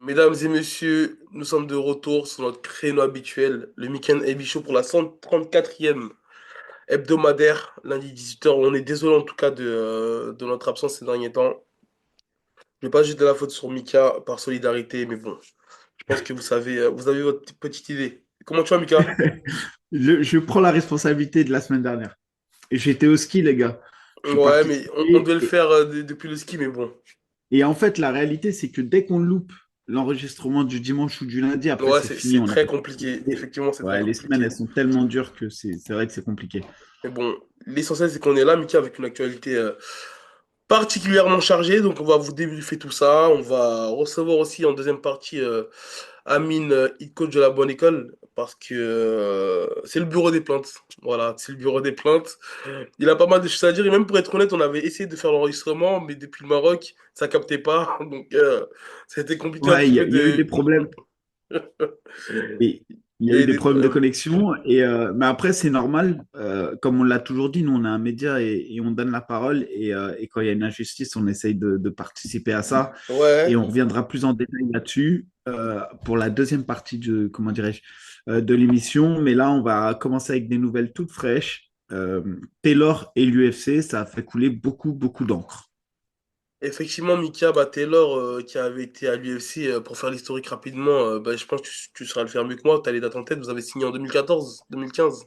Mesdames et messieurs, nous sommes de retour sur notre créneau habituel, le Weekend Heavy Show pour la 134e hebdomadaire, lundi 18h. On est désolé en tout cas de notre absence ces derniers temps. Je ne vais pas jeter la faute sur Mika par solidarité, mais bon, je pense que vous avez votre petite idée. Comment tu vas, Mika? Je prends la responsabilité de la semaine dernière. J'étais au ski, les gars. Je suis Ouais, parti mais on skier. devait le faire depuis le ski, mais bon. Et en fait, la réalité, c'est que dès qu'on loupe l'enregistrement du dimanche ou du lundi, après, Ouais, c'est fini. c'est très compliqué. Effectivement, c'est très Ouais, les semaines, elles compliqué. sont tellement dures que c'est vrai que c'est compliqué. Mais bon, l'essentiel, c'est qu'on est là, Mika, avec une actualité particulièrement chargée. Donc, on va vous débriefer tout ça. On va recevoir aussi en deuxième partie Amine, head coach de la bonne école, parce que c'est le bureau des plaintes. Voilà, c'est le bureau des plaintes. Il a pas mal de choses à dire. Et même pour être honnête, on avait essayé de faire l'enregistrement, mais depuis le Maroc, ça captait pas. Donc, ça a été compliqué un Ouais, petit peu il y a eu des de. problèmes. Et il y Il a y a eu eu des des problèmes de problèmes. connexion. Mais après, c'est normal. Comme on l'a toujours dit, nous, on a un média et on donne la parole. Et quand il y a une injustice, on essaye de participer à ça. Et Ouais. on reviendra plus en détail là-dessus pour la deuxième partie comment dirais-je, de l'émission. Mais là, on va commencer avec des nouvelles toutes fraîches. Taylor et l'UFC, ça a fait couler beaucoup, beaucoup d'encre. Effectivement, Mika, bah, Taylor, qui avait été à l'UFC, pour faire l'historique rapidement, bah, je pense que tu sauras le faire mieux que moi. Tu as les dates en tête. Vous avez signé en 2014, 2015.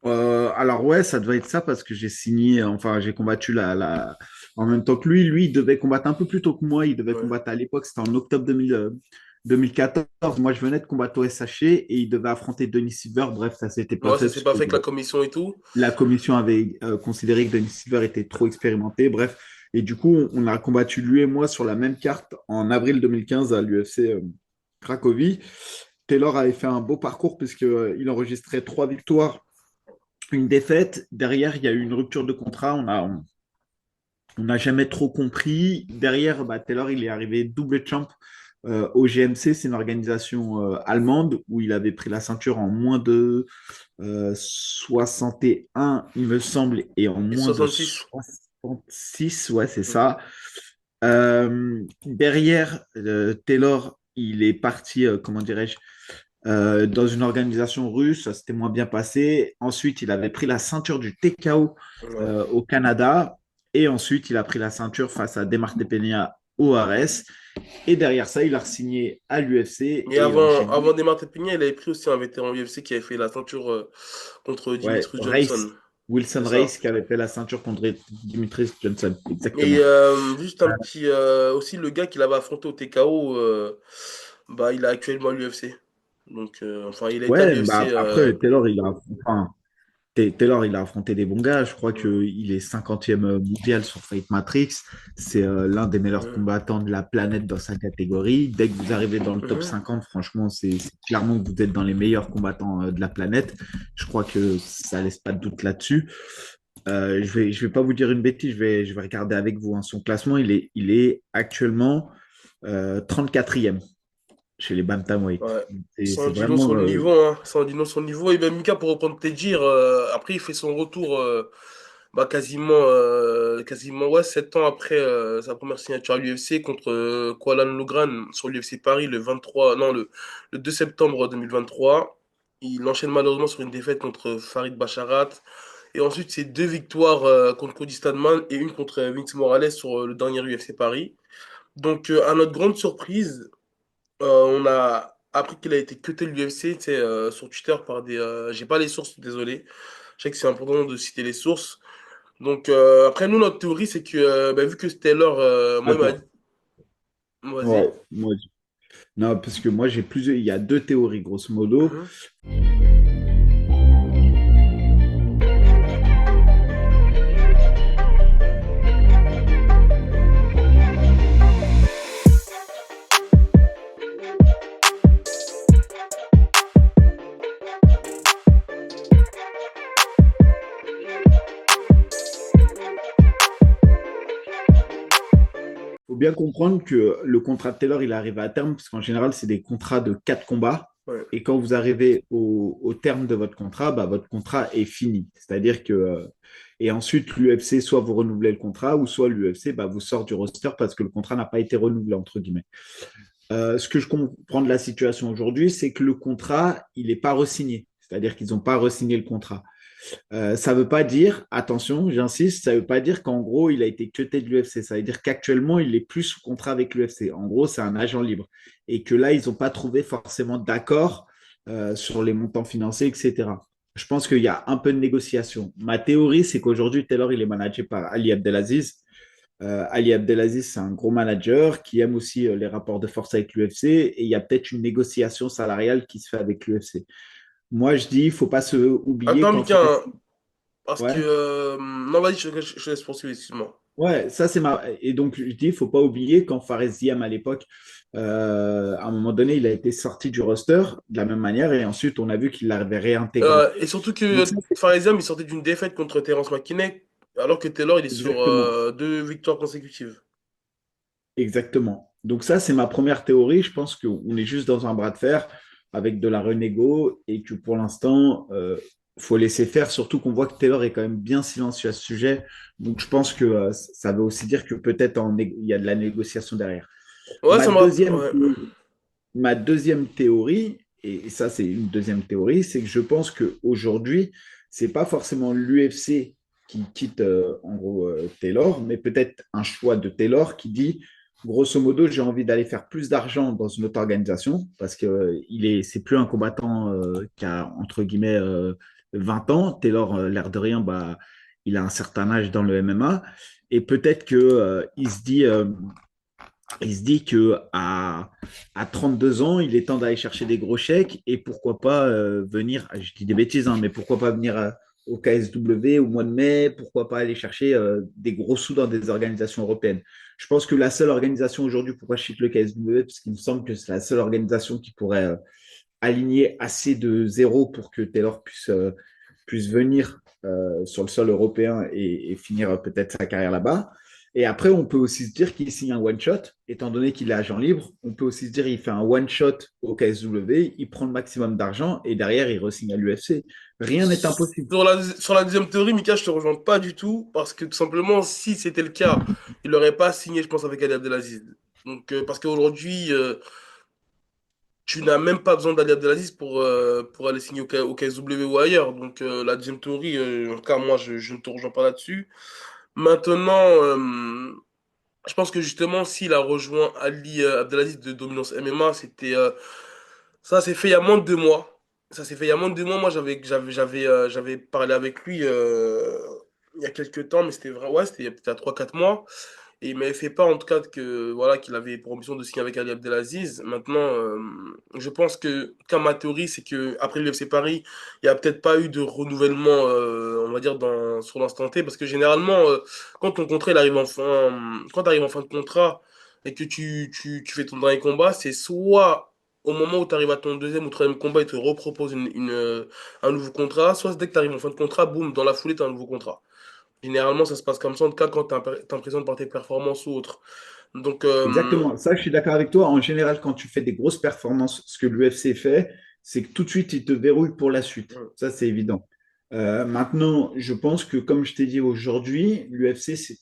Alors ouais, ça devait être ça parce que j'ai signé, enfin j'ai combattu en même temps que lui. Lui, il devait combattre un peu plus tôt que moi. Il devait Ouais. combattre à l'époque, c'était en octobre 2014. Moi, je venais de combattre au SHC et il devait affronter Denis Silver. Bref, ça s'était pas Ouais, fait ça s'est parce pas que fait avec la commission et tout. la commission avait considéré que Denis Silver était trop expérimenté. Bref, et du coup, on a combattu lui et moi sur la même carte en avril 2015 à l'UFC Cracovie. Taylor avait fait un beau parcours puisqu'il enregistrait 3 victoires, une défaite. Derrière, il y a eu une rupture de contrat. On n'a jamais trop compris. Derrière, bah, Taylor, il est arrivé double champ au GMC. C'est une organisation allemande où il avait pris la ceinture en moins de 61, il me semble, et en Et moins de 66. 66. Ouais, c'est Mhm. ça. Derrière, Taylor, il est parti, comment dirais-je, dans une organisation russe, ça s'était moins bien passé. Ensuite, il avait pris la ceinture du TKO Ouais. au Canada. Et ensuite, il a pris la ceinture face à Demarte Peña au Ares. Et derrière ça, il a signé à l'UFC Et et il a avant enchaîné. Desmar Pignon, il avait pris aussi un vétéran UFC qui avait fait la ceinture contre Ouais, Dimitri Johnson. Race, Wilson C'est ça. Race qui avait fait la ceinture contre Dimitris Johnson. Et Exactement. juste un petit. Aussi, le gars qu'il avait affronté au TKO, bah, il a actuellement l'UFC. Donc, enfin, il a été à Ouais, l'UFC. bah après, Taylor, il a affronté des bons gars. Je crois qu'il est 50e mondial sur Fight Matrix. C'est l'un des meilleurs Mhm. combattants de la planète dans sa catégorie. Dès que vous arrivez dans le top Mhm. 50, franchement, c'est clairement que vous êtes dans les meilleurs combattants de la planète. Je crois que ça laisse pas de doute là-dessus. Je vais pas vous dire une bêtise, je vais regarder avec vous hein. Son classement. Il est actuellement 34e chez les Bantamweight. Ouais. C'est Sans dit long vraiment. son niveau, hein. Sans dit long son niveau. Et ben Mika, pour reprendre tes dires, après, il fait son retour bah, quasiment ouais, 7 ans après sa première signature à l'UFC contre Kuala Lumpur sur l'UFC Paris le 23, non, le 2 septembre 2023. Il enchaîne malheureusement sur une défaite contre Farid Basharat. Et ensuite, c'est deux victoires contre Cody Stamann et une contre Vince Morales sur le dernier UFC Paris. Donc, à notre grande surprise, on a appris qu'il a été cuté de l'UFC, tu sais, sur Twitter par des. J'ai pas les sources, désolé. Je sais que c'est important de citer les sources. Donc, après, nous, notre théorie, c'est que, bah, vu que Taylor, moi, il m'a dit. Attends. Vas-y. Ouais, non, parce que moi, il y a deux théories, grosso modo. Mhm. Il faut bien comprendre que le contrat de Taylor, il arrive à terme, parce qu'en général, c'est des contrats de 4 combats. Ouais. Et quand vous arrivez au terme de votre contrat, bah, votre contrat est fini. C'est-à-dire que Et ensuite, l'UFC, soit vous renouvelez le contrat, ou soit l'UFC vous sort du roster parce que le contrat n'a pas été renouvelé, entre guillemets. Ce que je comprends de la situation aujourd'hui, c'est que le contrat, il n'est pas re-signé. C'est-à-dire qu'ils n'ont pas re-signé le contrat. Ça ne veut pas dire, attention, j'insiste, ça ne veut pas dire qu'en gros, il a été cuté de l'UFC. Ça veut dire qu'actuellement, il est plus sous contrat avec l'UFC. En gros, c'est un agent libre. Et que là, ils n'ont pas trouvé forcément d'accord sur les montants financiers, etc. Je pense qu'il y a un peu de négociation. Ma théorie, c'est qu'aujourd'hui, Taylor, il est managé par Ali Abdelaziz. Ali Abdelaziz, c'est un gros manager qui aime aussi les rapports de force avec l'UFC et il y a peut-être une négociation salariale qui se fait avec l'UFC. Moi, je dis, il ne faut pas se oublier Attends, qu'en Mika, forêt. hein, parce que... Ouais. Non, vas-y, je laisse poursuivre, excuse-moi. Ouais, ça c'est ma. Et donc, je dis, il faut pas oublier quand Fares Diam à l'époque, à un moment donné, il a été sorti du roster de la même manière et ensuite on a vu qu'il l'avait réintégré. Et surtout Donc, que ça, c'est Faresiam, il sortait d'une défaite contre Terence McKinney, alors que Taylor, il est sur exactement. 2 victoires consécutives. Exactement. Donc, ça, c'est ma première théorie. Je pense qu'on est juste dans un bras de fer avec de la renégo et que pour l'instant, faut laisser faire, surtout qu'on voit que Taylor est quand même bien silencieux à ce sujet. Donc, je pense que ça veut aussi dire que peut-être il y a de la négociation derrière. Ouais, Ma ça me rappelle... deuxième Ouais. Ma deuxième théorie, et ça c'est une deuxième théorie, c'est que je pense qu'aujourd'hui, c'est pas forcément l'UFC qui quitte en gros Taylor, mais peut-être un choix de Taylor qui dit, grosso modo, j'ai envie d'aller faire plus d'argent dans une autre organisation parce que c'est plus un combattant qui a entre guillemets 20 ans. Taylor, l'air de rien, il a un certain âge dans le MMA et peut-être que il se dit que à 32 ans, il est temps d'aller chercher des gros chèques et pourquoi pas venir, je dis des bêtises, hein, mais pourquoi pas venir au KSW au mois de mai, pourquoi pas aller chercher des gros sous dans des organisations européennes. Je pense que la seule organisation aujourd'hui, pourquoi je cite le KSW, parce qu'il me semble que c'est la seule organisation qui pourrait aligner assez de zéro pour que Taylor puisse venir sur le sol européen et finir peut-être sa carrière là-bas. Et après, on peut aussi se dire qu'il signe un one-shot, étant donné qu'il est agent libre. On peut aussi se dire qu'il fait un one-shot au KSW, il prend le maximum d'argent et derrière, il re-signe à l'UFC. Rien n'est impossible. Sur la deuxième théorie, Mika, je te rejoins pas du tout, parce que tout simplement, si c'était le cas, il n'aurait pas signé, je pense, avec Ali Abdelaziz. Donc, parce qu'aujourd'hui, tu n'as même pas besoin d'Ali Abdelaziz pour aller signer au KSW ou ailleurs. Donc, la deuxième théorie, en tout cas, moi, je ne te rejoins pas là-dessus. Maintenant, je pense que justement, s'il a rejoint Ali Abdelaziz de Dominance MMA, ça s'est fait il y a moins de 2 mois. Ça s'est fait il y a moins de 2 mois. Moi, j'avais parlé avec lui il y a quelques temps, mais c'était vrai, ouais, c'était il y a peut-être 3 4 mois. Et il m'avait fait part en tout cas que voilà qu'il avait pour ambition de signer avec Ali Abdelaziz. Maintenant, je pense que, comme ma théorie, c'est que après l'UFC Paris, il n'y a peut-être pas eu de renouvellement, on va dire, sur l'instant T, parce que généralement, quand ton contrat il arrive quand tu arrives en fin de contrat et que tu fais ton dernier combat, c'est soit au moment où tu arrives à ton deuxième ou troisième combat, ils te reproposent un nouveau contrat, soit dès que tu arrives en fin de contrat, boum, dans la foulée, tu as un nouveau contrat. Généralement, ça se passe comme ça, en tout cas quand tu impressionnes par tes performances ou autres. Donc, Exactement. Ça, je suis d'accord avec toi. En général, quand tu fais des grosses performances, ce que l'UFC fait, c'est que tout de suite, il te verrouille pour la suite. Ça, c'est évident. Maintenant, je pense que, comme je t'ai dit aujourd'hui, l'UFC,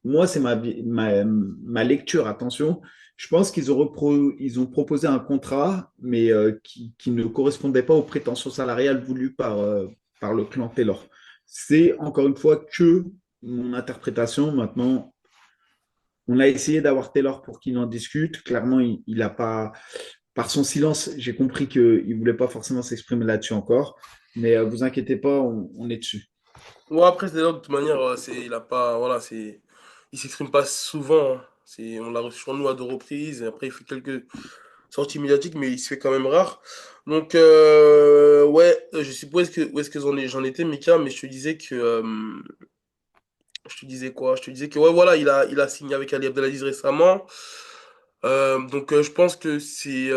moi, c'est ma lecture. Attention, je pense ils ont proposé un contrat, mais qui ne correspondait pas aux prétentions salariales voulues par le clan Taylor. C'est encore une fois que mon interprétation. Maintenant, on a essayé d'avoir Taylor pour qu'il en discute. Clairement, il a pas. Par son silence, j'ai compris qu'il ne voulait pas forcément s'exprimer là-dessus encore. Mais vous inquiétez pas, on est dessus. ouais, après, c'est de toute manière, il a pas, voilà, il s'exprime pas souvent, hein. On l'a reçu sur nous à 2 reprises, et après, il fait quelques sorties médiatiques, mais il se fait quand même rare. Donc, ouais, je sais pas où est-ce que j'en étais, Mika, mais je te disais quoi? Je te disais que, ouais, voilà, il a signé avec Ali Abdelaziz récemment. Donc je pense que c'est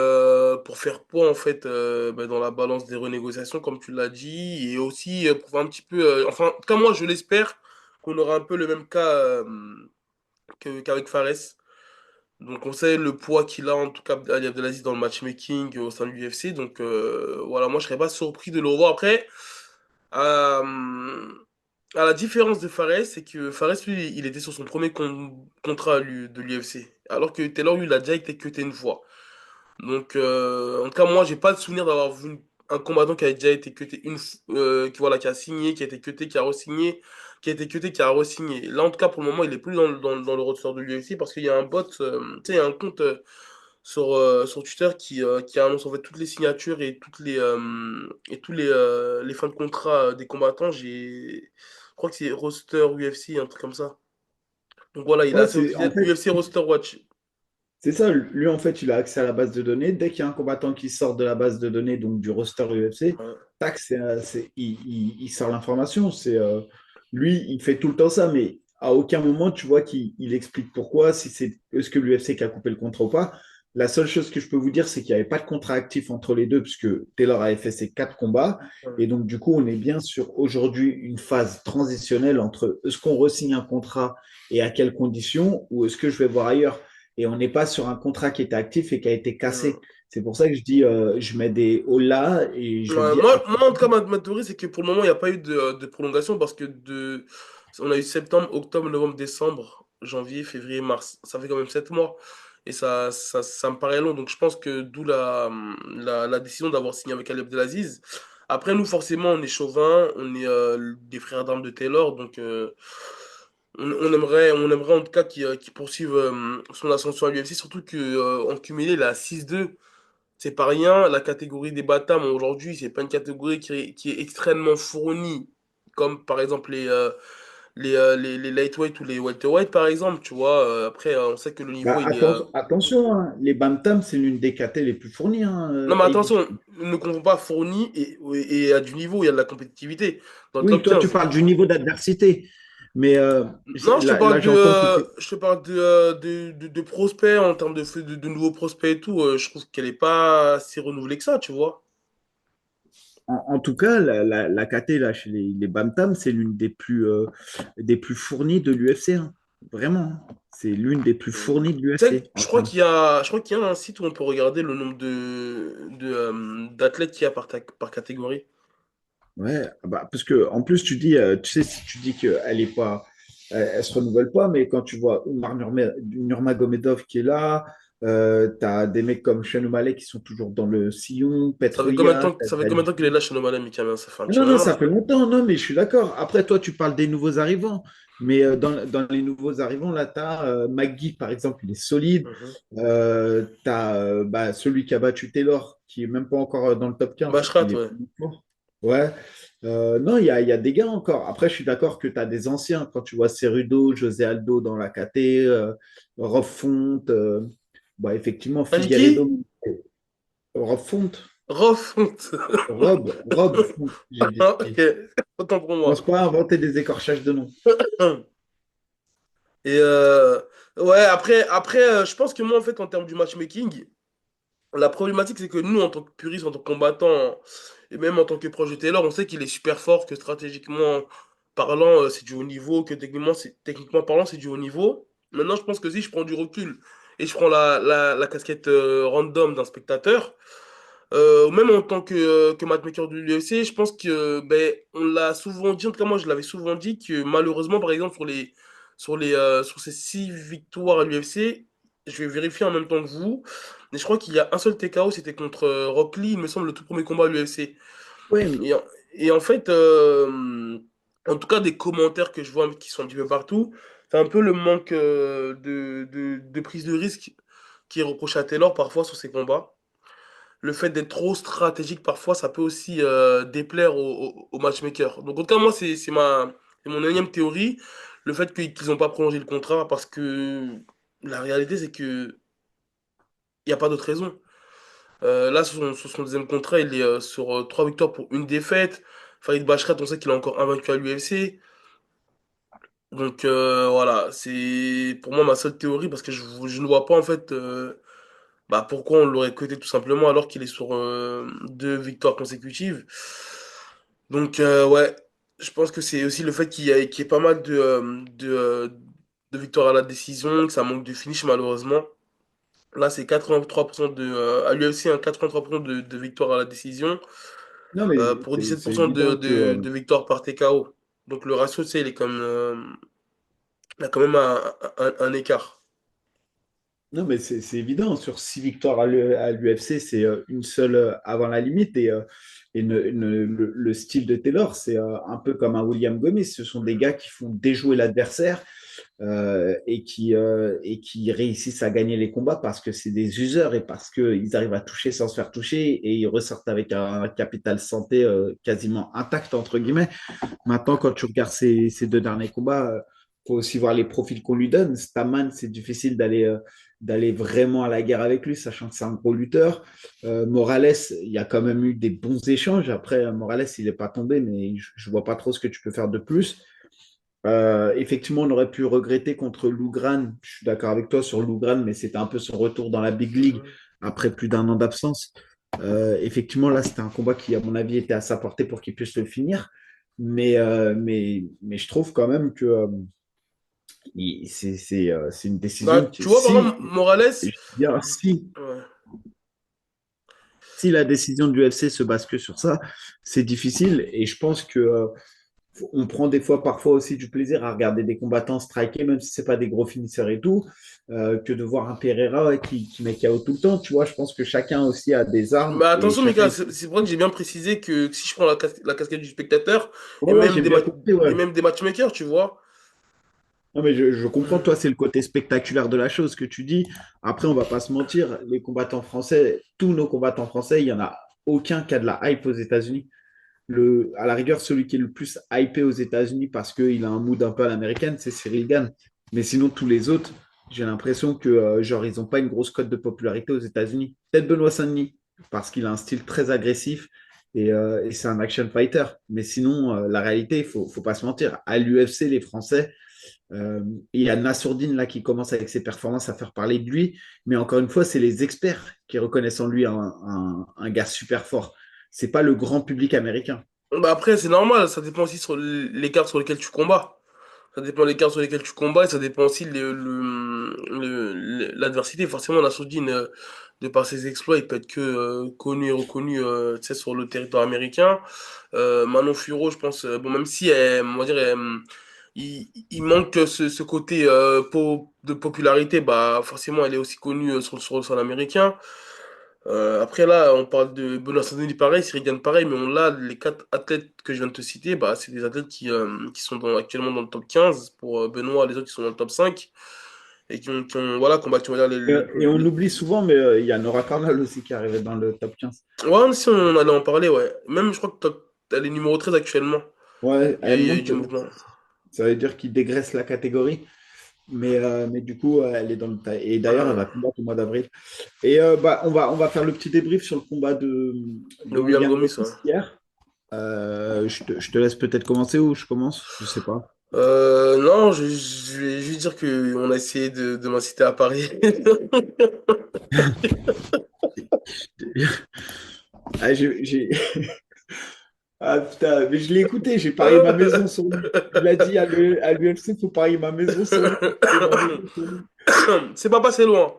pour faire poids en fait dans la balance des renégociations comme tu l'as dit et aussi pour voir un petit peu enfin comme moi je l'espère qu'on aura un peu le même cas qu'avec Fares. Donc on sait le poids qu'il a en tout cas Ali Abdelaziz dans le matchmaking au sein de l'UFC donc voilà moi je serais pas surpris de le revoir après. Euh, À la différence de Fares, c'est que Fares, lui, il était sur son premier contrat de l'UFC. Alors que Taylor, lui, il a déjà été cuté une fois. Donc, en tout cas, moi, j'ai pas de souvenir d'avoir vu un combattant qui a déjà été cuté qui, voilà, qui a signé, qui a été cuté, qui a re-signé, qui a été cuté, qui a re-signé. Là, en tout cas, pour le moment, il est plus dans le roster de l'UFC parce qu'il y a un bot, tu sais, il y a un compte sur Twitter qui annonce en fait toutes les signatures et et tous les fins de contrat des combattants. Je crois que c'est roster UFC, un truc comme ça. Donc voilà, il est Ouais, assez c'est en officiel. fait, UFC Roster Watch. c'est ça. Lui, en fait, il a accès à la base de données. Dès qu'il y a un combattant qui sort de la base de données, donc du roster UFC, Ouais. tac, il sort l'information. Lui, il fait tout le temps ça, mais à aucun moment, tu vois qu'il explique pourquoi, si c'est est-ce que l'UFC qui a coupé le contrat ou pas. La seule chose que je peux vous dire, c'est qu'il n'y avait pas de contrat actif entre les deux, puisque Taylor avait fait ses 4 combats. Ouais. Et donc, du coup, on est bien sur aujourd'hui une phase transitionnelle entre est-ce qu'on re-signe un contrat et à quelles conditions, ou est-ce que je vais voir ailleurs. Et on n'est pas sur un contrat qui était actif et qui a été cassé. Ouais. C'est pour ça que je dis, je mets des hauts là et je Ouais, dis moi, en tout cas, ma théorie, c'est que pour le moment, il n'y a pas eu de prolongation parce que on a eu septembre, octobre, novembre, décembre, janvier, février, mars. Ça fait quand même 7 mois. Et ça me paraît long. Donc, je pense que d'où la décision d'avoir signé avec Ali Abdelaziz. Après, nous, forcément, on est chauvin, on est des frères d'armes de Taylor. Donc, on aimerait en tout cas qu'il poursuive son ascension à l'UFC. Surtout qu'en cumulé, il a 6-2. C'est pas rien, la catégorie des Batam aujourd'hui, c'est pas une catégorie qui est extrêmement fournie, comme par exemple les lightweight ou les welterweight par exemple, tu vois. Après, on sait que le niveau, bah, il est. attention, hein, les Bantam, c'est l'une des KT les plus fournies, hein, Non, mais AD. attention, ne confond pas fourni et à du niveau, il y a de la compétitivité dans le Oui, top toi, tu 15. parles du niveau d'adversité. Mais Non, je te là, parle j'entends que je te parle de prospects en termes de nouveaux prospects et tout. Je trouve qu'elle est pas si renouvelée que ça, tu vois. en tout cas, la KT là, chez les Bantam, c'est l'une des plus fournies de l'UFC, hein. Vraiment, hein. C'est l'une des plus Mm. fournies de Tu sais, l'UFC. je crois qu'il y a un site où on peut regarder le nombre d'athlètes qu'il y a par catégorie. Ouais, bah, parce que en plus tu dis, tu sais, si tu dis qu'elle est pas, elle se renouvelle pas, mais quand tu vois Umar Nurmagomedov qui est là, tu as des mecs comme Sean O'Malley qui sont toujours dans le sillon, Petroya, Ça fait combien de temps qu'il est là chez Nomada Mikamen? Ça fait un petit non, non, moment ça là. fait longtemps, non, mais je suis d'accord. Après, toi, tu parles des nouveaux arrivants. Mais dans les nouveaux arrivants, là, tu as McGee, par exemple, il est solide. Mhm. Tu as celui qui a battu Taylor, qui est même pas encore dans le top 15. Bashrat, Il est ouais. plus fort. Ouais. Non, il y a des gars encore. Après, je suis d'accord que tu as des anciens. Quand tu vois Cerudo, José Aldo dans la KT, Rob Font, effectivement, Aniki? Figueiredo, Rob Font, Refonte. Rob Font, j'ai Ok, dit. autant pour Pense moi. pas à inventer des écorchages de noms. Et ouais, après je pense que moi, en fait, en termes du matchmaking, la problématique, c'est que nous, en tant que puristes, en tant que combattants, et même en tant que proche de Taylor, on sait qu'il est super fort, que stratégiquement parlant, c'est du haut niveau, que techniquement parlant, c'est du haut niveau. Maintenant, je pense que si je prends du recul et je prends la casquette random d'un spectateur, même en tant que matchmaker de l'UFC, je pense que ben, on l'a souvent dit, en tout cas moi je l'avais souvent dit, que malheureusement, par exemple, sur ces 6 victoires à l'UFC, je vais vérifier en même temps que vous, mais je crois qu'il y a un seul TKO, c'était contre Rock Lee, il me semble, le tout premier combat à l'UFC. Oui, Et, et en fait, en tout cas, des commentaires que je vois qui sont un petit peu partout, c'est un peu le manque de prise de risque qui est reproché à Taylor parfois sur ses combats. Le fait d'être trop stratégique parfois, ça peut aussi déplaire aux matchmakers. Donc, en tout cas, moi, c'est mon énième théorie. Le fait qu'ils n'ont pas prolongé le contrat parce que la réalité, c'est que il n'y a pas d'autre raison. Là, sur son deuxième contrat, il est sur 3 victoires pour une défaite. Farid Bashrat, on sait qu'il est encore invaincu à l'UFC. Donc voilà, c'est pour moi ma seule théorie parce que je ne vois pas en fait bah, pourquoi on l'aurait coté tout simplement alors qu'il est sur 2 victoires consécutives. Donc ouais, je pense que c'est aussi le fait qu'il y ait pas mal de victoires à la décision, que ça manque de finish malheureusement. Là, c'est 83% à l'UFC, hein, 83% de victoires à la décision non, mais pour c'est 17% évident que de victoires par TKO. Donc le ratio, tu sais, il a quand même un écart. Non, mais c'est évident. Sur 6 victoires à l'UFC, c'est une seule avant la limite. Le style de Taylor, c'est un peu comme un William Gomez. Ce sont des gars qui font déjouer l'adversaire et qui réussissent à gagner les combats parce que c'est des useurs et parce qu'ils arrivent à toucher sans se faire toucher et ils ressortent avec un capital santé quasiment intact, entre guillemets. Maintenant, quand tu regardes ces deux derniers combats, faut aussi voir les profils qu'on lui donne. Staman, c'est difficile d'aller vraiment à la guerre avec lui, sachant que c'est un gros lutteur. Morales, il y a quand même eu des bons échanges. Après, Morales, il n'est pas tombé, mais je ne vois pas trop ce que tu peux faire de plus. Effectivement, on aurait pu regretter contre Lougrane. Je suis d'accord avec toi sur Lougrane, mais c'était un peu son retour dans la Big League après plus d'un an d'absence. Effectivement, là, c'était un combat qui, à mon avis, était à sa portée pour qu'il puisse le finir. Mais je trouve quand même que c'est une décision Bah, qui, tu vois, par si, exemple, Morales, je veux dire, ouais. si la décision du UFC se base que sur ça, c'est difficile. Et je pense que on prend des fois, parfois aussi du plaisir à regarder des combattants striker, même si c'est pas des gros finisseurs et tout, que de voir un Pereira qui met KO tout le temps. Tu vois, je pense que chacun aussi a des armes Bah et attention, chacun. Mika, c'est pour ça que j'ai bien précisé que si je prends la casquette du spectateur et Ouais, ouais, même j'ai bien compris, ouais. et même des matchmakers, tu vois. Non, mais je comprends, Mhm. toi, c'est le côté spectaculaire de la chose que tu dis. Après, on va pas se mentir, les combattants français, tous nos combattants français, il y en a aucun qui a de la hype aux États-Unis. À la rigueur, celui qui est le plus hypé aux États-Unis parce qu'il a un mood un peu à l'américaine, c'est Cyril Gann. Mais sinon, tous les autres, j'ai l'impression que genre, ils n'ont pas une grosse cote de popularité aux États-Unis. Peut-être Benoît Saint-Denis, parce qu'il a un style très agressif et c'est un action fighter. Mais sinon, la réalité, faut pas se mentir. À l'UFC, les Français, euh, il y a Nassourdine là qui commence avec ses performances à faire parler de lui. Mais encore une fois, c'est les experts qui reconnaissent en lui un gars super fort. C'est pas le grand public américain. Bah après, c'est normal, ça dépend aussi sur les cartes sur lesquelles tu combats. Ça dépend des cartes sur lesquelles tu combats et ça dépend aussi l'adversité. Forcément, la Soudine, de par ses exploits, il peut être que connu et reconnu tu sais, sur le territoire américain. Manon Furo, je pense, bon, même si on va dire, il manque ce côté de popularité, bah forcément, elle est aussi connue sur le sol américain. Après là, on parle de Benoît Saint-Denis pareil, Cyril Gane pareil, mais les quatre athlètes que je viens de te citer, bah, c'est des athlètes qui sont actuellement dans le top 15 pour Benoît, les autres qui sont dans le top 5 et voilà, combattu, on va dire, Et on oublie souvent, mais il y a Nora Cornell aussi qui est arrivée dans le top 15. Ouais, si on allait en parler, ouais. Même, je crois que elle est numéro 13 actuellement. Ouais, elle Il y a eu monte. du mouvement. Ça veut dire qu'il dégraisse la catégorie. Mais du coup, elle est dans le taille. Et d'ailleurs, elle Euh, va combattre au mois d'avril. Et bah, on va faire le petit débrief sur le combat de de William William Gomis, ouais. Gomis hier. Je te laisse peut-être commencer ou je commence? Je sais pas. Non, je vais juste dire qu'on a essayé de m'inciter à parier. Ah, ah, putain, mais je l'ai écouté, j'ai parié ma maison sur lui. Il a dit à l'UFC, il faut parier ma maison sur lui. Et ma maison sur lui. C'est pas passé loin.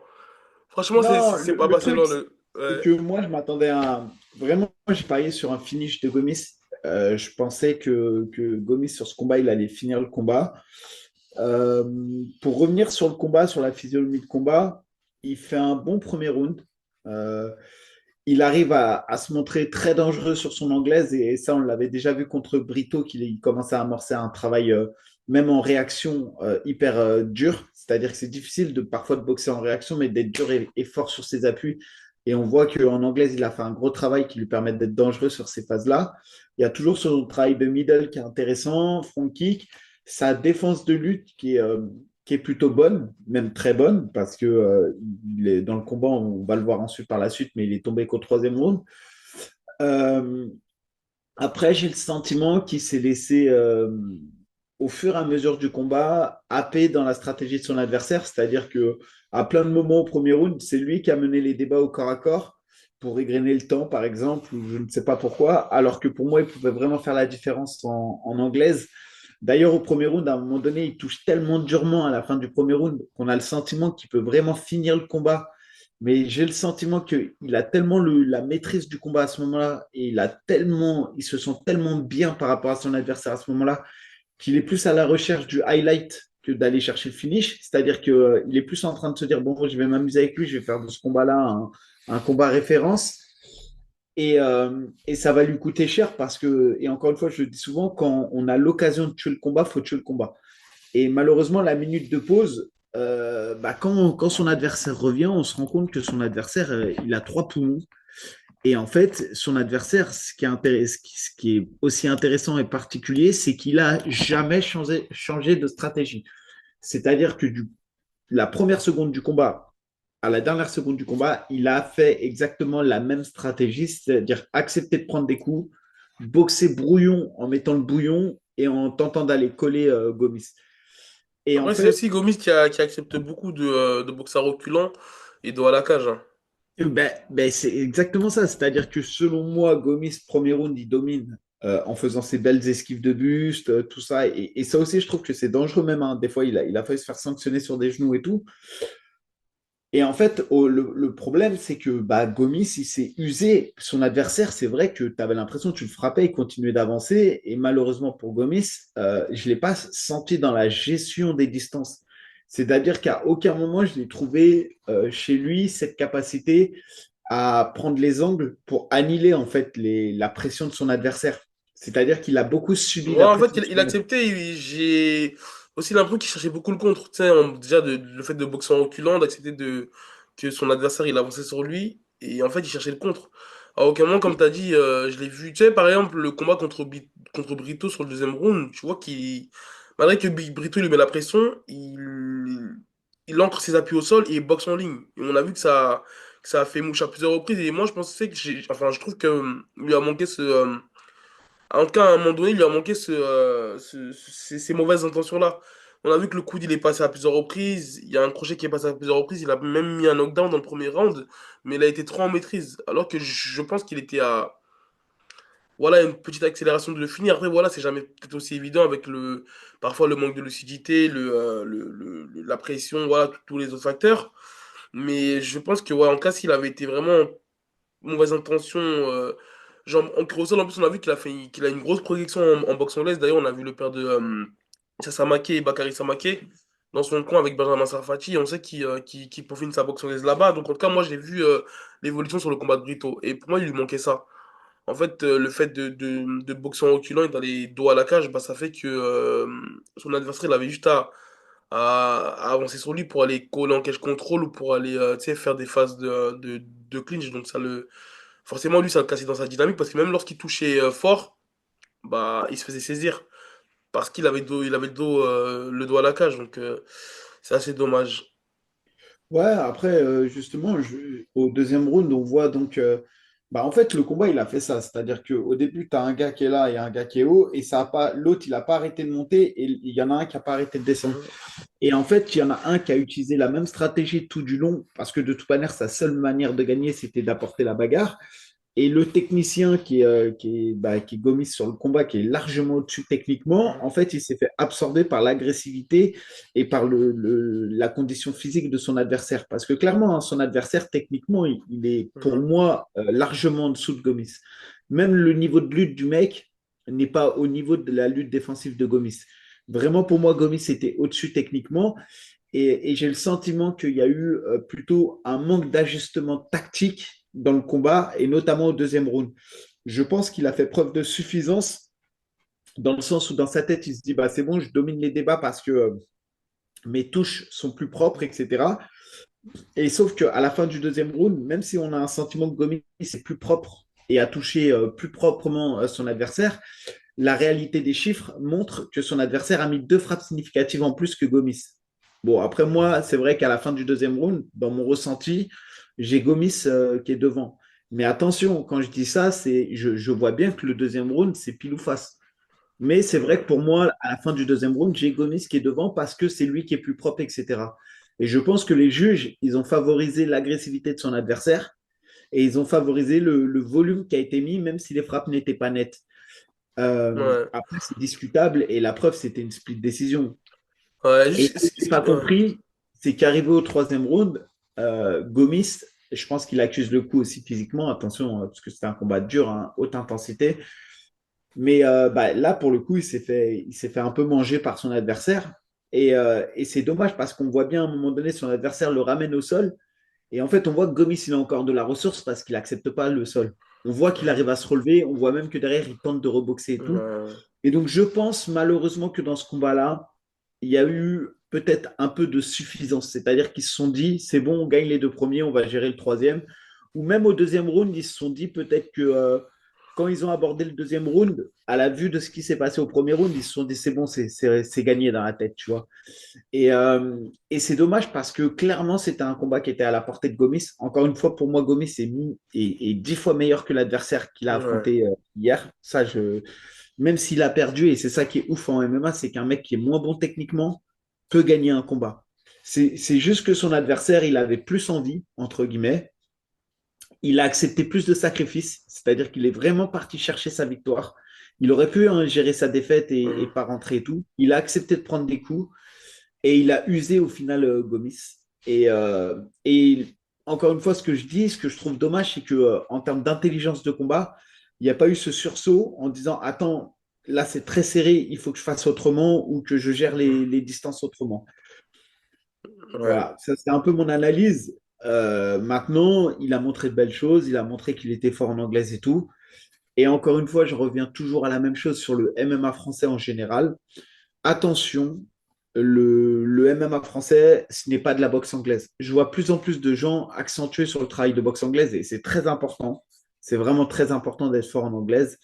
Franchement, Non, c'est pas le passé truc, loin. c'est Ouais. que moi, je m'attendais à. Vraiment, j'ai parié sur un finish de Gomis. Je pensais que Gomis, sur ce combat, il allait finir le combat. Euh, pour revenir sur le combat, sur la physionomie de combat, il fait un bon premier round. Euh, il arrive à se montrer très dangereux sur son anglaise et ça, on l'avait déjà vu contre Brito, qu'il commençait à amorcer un travail, même en réaction, hyper dur. C'est-à-dire que c'est difficile parfois de boxer en réaction, mais d'être dur et fort sur ses appuis. Et on voit qu'en anglaise, il a fait un gros travail qui lui permet d'être dangereux sur ces phases-là. Il y a toujours son travail de middle qui est intéressant, front kick, sa défense de lutte qui est plutôt bonne, même très bonne, parce que il est dans le combat, on va le voir ensuite par la suite, mais il est tombé qu'au troisième round. Euh, Après, j'ai le sentiment qu'il s'est laissé, au fur et à mesure du combat, happer dans la stratégie de son adversaire, c'est-à-dire que à plein de moments au premier round, c'est lui qui a mené les débats au corps à corps pour égrener le temps, par exemple, ou je ne sais pas pourquoi, alors que pour moi, il pouvait vraiment faire la différence en anglaise. D'ailleurs, au premier round, à un moment donné, il touche tellement durement à la fin du premier round qu'on a le sentiment qu'il peut vraiment finir le combat. Mais j'ai le sentiment qu'il a tellement la maîtrise du combat à ce moment-là et il se sent tellement bien par rapport à son adversaire à ce moment-là qu'il est plus à la recherche du highlight que d'aller chercher le finish. C'est-à-dire qu'il est plus en train de se dire, bon, je vais m'amuser avec lui, je vais faire de ce combat-là un combat référence. Et ça va lui coûter cher parce que, et encore une fois, je le dis souvent, quand on a l'occasion de tuer le combat, il faut tuer le combat. Et malheureusement, la minute de pause, quand son adversaire revient, on se rend compte que son adversaire, il a trois poumons. Et en fait, son adversaire, ce qui est aussi intéressant et particulier, c'est qu'il a jamais changé de stratégie. C'est-à-dire que la première seconde du combat à la dernière seconde du combat, il a fait exactement la même stratégie, c'est-à-dire accepter de prendre des coups, boxer brouillon en mettant le bouillon et en tentant d'aller coller Gomis. Et en Après, c'est fait, aussi Gomis qui accepte beaucoup de boxeurs reculants et de à la cage, hein. c'est exactement ça. C'est-à-dire que selon moi, Gomis, premier round, il domine en faisant ses belles esquives de buste, tout ça. Et ça aussi, je trouve que c'est dangereux même, hein. Des fois, il a failli se faire sanctionner sur des genoux et tout. Et en fait, le problème, c'est que Gomis, il s'est usé. Son adversaire, c'est vrai que tu avais l'impression que tu le frappais, il continuait d'avancer. Et malheureusement pour Gomis, je ne l'ai pas senti dans la gestion des distances. C'est-à-dire qu'à aucun moment, je l'ai trouvé chez lui cette capacité à prendre les angles pour annihiler en fait la pression de son adversaire. C'est-à-dire qu'il a beaucoup subi Ouais, la en fait, pression de il son adversaire. acceptait. J'ai aussi l'impression qu'il cherchait beaucoup le contre. Tu sais, déjà, le fait de boxer en reculant, d'accepter que son adversaire, il avançait sur lui. Et en fait, il cherchait le contre. À aucun moment, comme tu as dit, je l'ai vu. Tu sais, par exemple, le combat contre Brito sur le deuxième round, tu vois qu'il. Malgré que Brito lui met la pression, il ancre ses appuis au sol et il boxe en ligne. Et on a vu que ça a fait mouche à plusieurs reprises. Et moi, je pensais que Enfin, je trouve que lui a manqué ce. En tout cas, à un moment donné, il lui a manqué ces mauvaises intentions-là. On a vu que le coude, il est passé à plusieurs reprises. Il y a un crochet qui est passé à plusieurs reprises. Il a même mis un knockdown dans le premier round. Mais il a été trop en maîtrise. Alors que je pense qu'il était à voilà, une petite accélération de le finir. Après, voilà, c'est jamais peut-être aussi évident avec parfois le manque de lucidité, la pression, voilà, tous les autres facteurs. Mais je pense que, ouais, en cas, s'il avait été vraiment mauvaise intention. En Carousel, en plus, on a vu qu'il a une grosse projection en boxe anglaise. D'ailleurs, on a vu le père de Samake et Bakary Samake dans son coin avec Benjamin Sarfati. On sait qu'il peaufine sa boxe anglaise là-bas. Donc, en tout cas, moi, j'ai vu l'évolution sur le combat de Brito. Et pour moi, il lui manquait ça. En fait, le fait de boxer en reculant et d'aller dos à la cage, bah, ça fait que son adversaire, il avait juste à avancer sur lui pour aller coller en cage control ou pour aller tu sais, faire des phases de clinch. Donc, forcément, lui, ça le cassait dans sa dynamique parce que même lorsqu'il touchait fort, bah, il se faisait saisir parce il avait le dos à la cage. Donc, c'est assez dommage. Ouais, après, justement, au deuxième round, on voit donc. En fait, le combat, il a fait ça. C'est-à-dire qu'au début, tu as un gars qui est là et un gars qui est haut, et ça a pas, l'autre, il n'a pas arrêté de monter, et il y en a un qui n'a pas arrêté de descendre. Mhm. Et en fait, il y en a un qui a utilisé la même stratégie tout du long, parce que de toute manière, sa seule manière de gagner, c'était d'apporter la bagarre. Et le technicien qui est Gomis sur le combat, qui est largement au-dessus techniquement, en fait, il s'est fait absorber par l'agressivité et par la condition physique de son adversaire. Parce que clairement, hein, son adversaire, techniquement, il est pour Mhm. moi largement en dessous de Gomis. Même le niveau de lutte du mec n'est pas au niveau de la lutte défensive de Gomis. Vraiment, pour moi, Gomis était au-dessus techniquement. Et j'ai le sentiment qu'il y a eu plutôt un manque d'ajustement tactique dans le combat, et notamment au deuxième round. Je pense qu'il a fait preuve de suffisance dans le sens où dans sa tête, il se dit, bah, c'est bon, je domine les débats parce que mes touches sont plus propres, etc. Et sauf qu'à la fin du deuxième round, même si on a un sentiment que Gomis est plus propre et a touché plus proprement son adversaire, la réalité des chiffres montre que son adversaire a mis deux frappes significatives en plus que Gomis. Bon, après moi, c'est vrai qu'à la fin du deuxième round, dans mon ressenti, j'ai Gomis qui est devant. Mais attention, quand je dis ça, je vois bien que le deuxième round, c'est pile ou face. Mais c'est vrai que Ouais. pour moi, à la fin du deuxième round, j'ai Gomis qui est devant parce que c'est lui qui est plus propre, etc. Et je pense que les juges, ils ont favorisé l'agressivité de son adversaire et ils ont favorisé le volume qui a été mis, même si les frappes n'étaient pas nettes. Ouais. Après, c'est discutable et la preuve, c'était une split décision. Ouais, Et ce que je n'ai pas ouais. compris, c'est qu'arrivé au troisième round, Gomis, je pense qu'il accuse le coup aussi physiquement, attention, parce que c'était un combat dur, hein, haute intensité. Mais bah, là, pour le coup, il s'est fait un peu manger par son adversaire. Et c'est dommage parce qu'on voit bien à un moment donné, son adversaire le ramène au sol. Et en fait, on voit que Gomis, il a encore de la ressource parce qu'il n'accepte pas le sol. On voit qu'il arrive à se relever. On voit même que derrière, il tente de reboxer et tout. Ouais. Et donc, je pense malheureusement que dans ce combat-là, il y a eu peut-être un peu de suffisance. C'est-à-dire qu'ils se sont dit, c'est bon, on gagne les deux premiers, on va gérer le troisième. Ou même au deuxième round, ils se sont dit peut-être que quand ils ont abordé le deuxième round, à la vue de ce qui s'est passé au premier round, ils se sont dit, c'est bon, c'est gagné dans la tête, tu vois. Et c'est dommage parce que clairement, c'était un combat qui était à la portée de Gomis. Encore une fois, pour moi, Gomis est 10 fois meilleur que l'adversaire qu'il a Ouais. affronté hier. Même s'il a perdu, et c'est ça qui est ouf en MMA, c'est qu'un mec qui est moins bon techniquement peut gagner un combat. C'est juste que son adversaire, il avait plus envie, entre guillemets. Il a accepté plus de sacrifices, c'est-à-dire qu'il est vraiment parti chercher sa victoire. Il aurait pu gérer sa défaite et Mhm. pas rentrer et tout. Il a accepté de prendre des coups et il a usé au final Gomis. Et encore une fois, ce que je dis, ce que je trouve dommage, c'est que en termes d'intelligence de combat, il n'y a pas eu ce sursaut en disant attends, là c'est très serré, il faut que je fasse autrement ou que je gère les distances autrement. Ouais. Voilà, ça c'est un peu mon analyse. Maintenant, il a montré de belles choses, il a montré qu'il était fort en anglaise et tout. Et encore une fois, je reviens toujours à la même chose sur le MMA français en général. Attention, le MMA français, ce n'est pas de la boxe anglaise. Je vois plus en plus de gens accentuer sur le travail de boxe anglaise et c'est très important. C'est vraiment très important d'être fort en anglaise.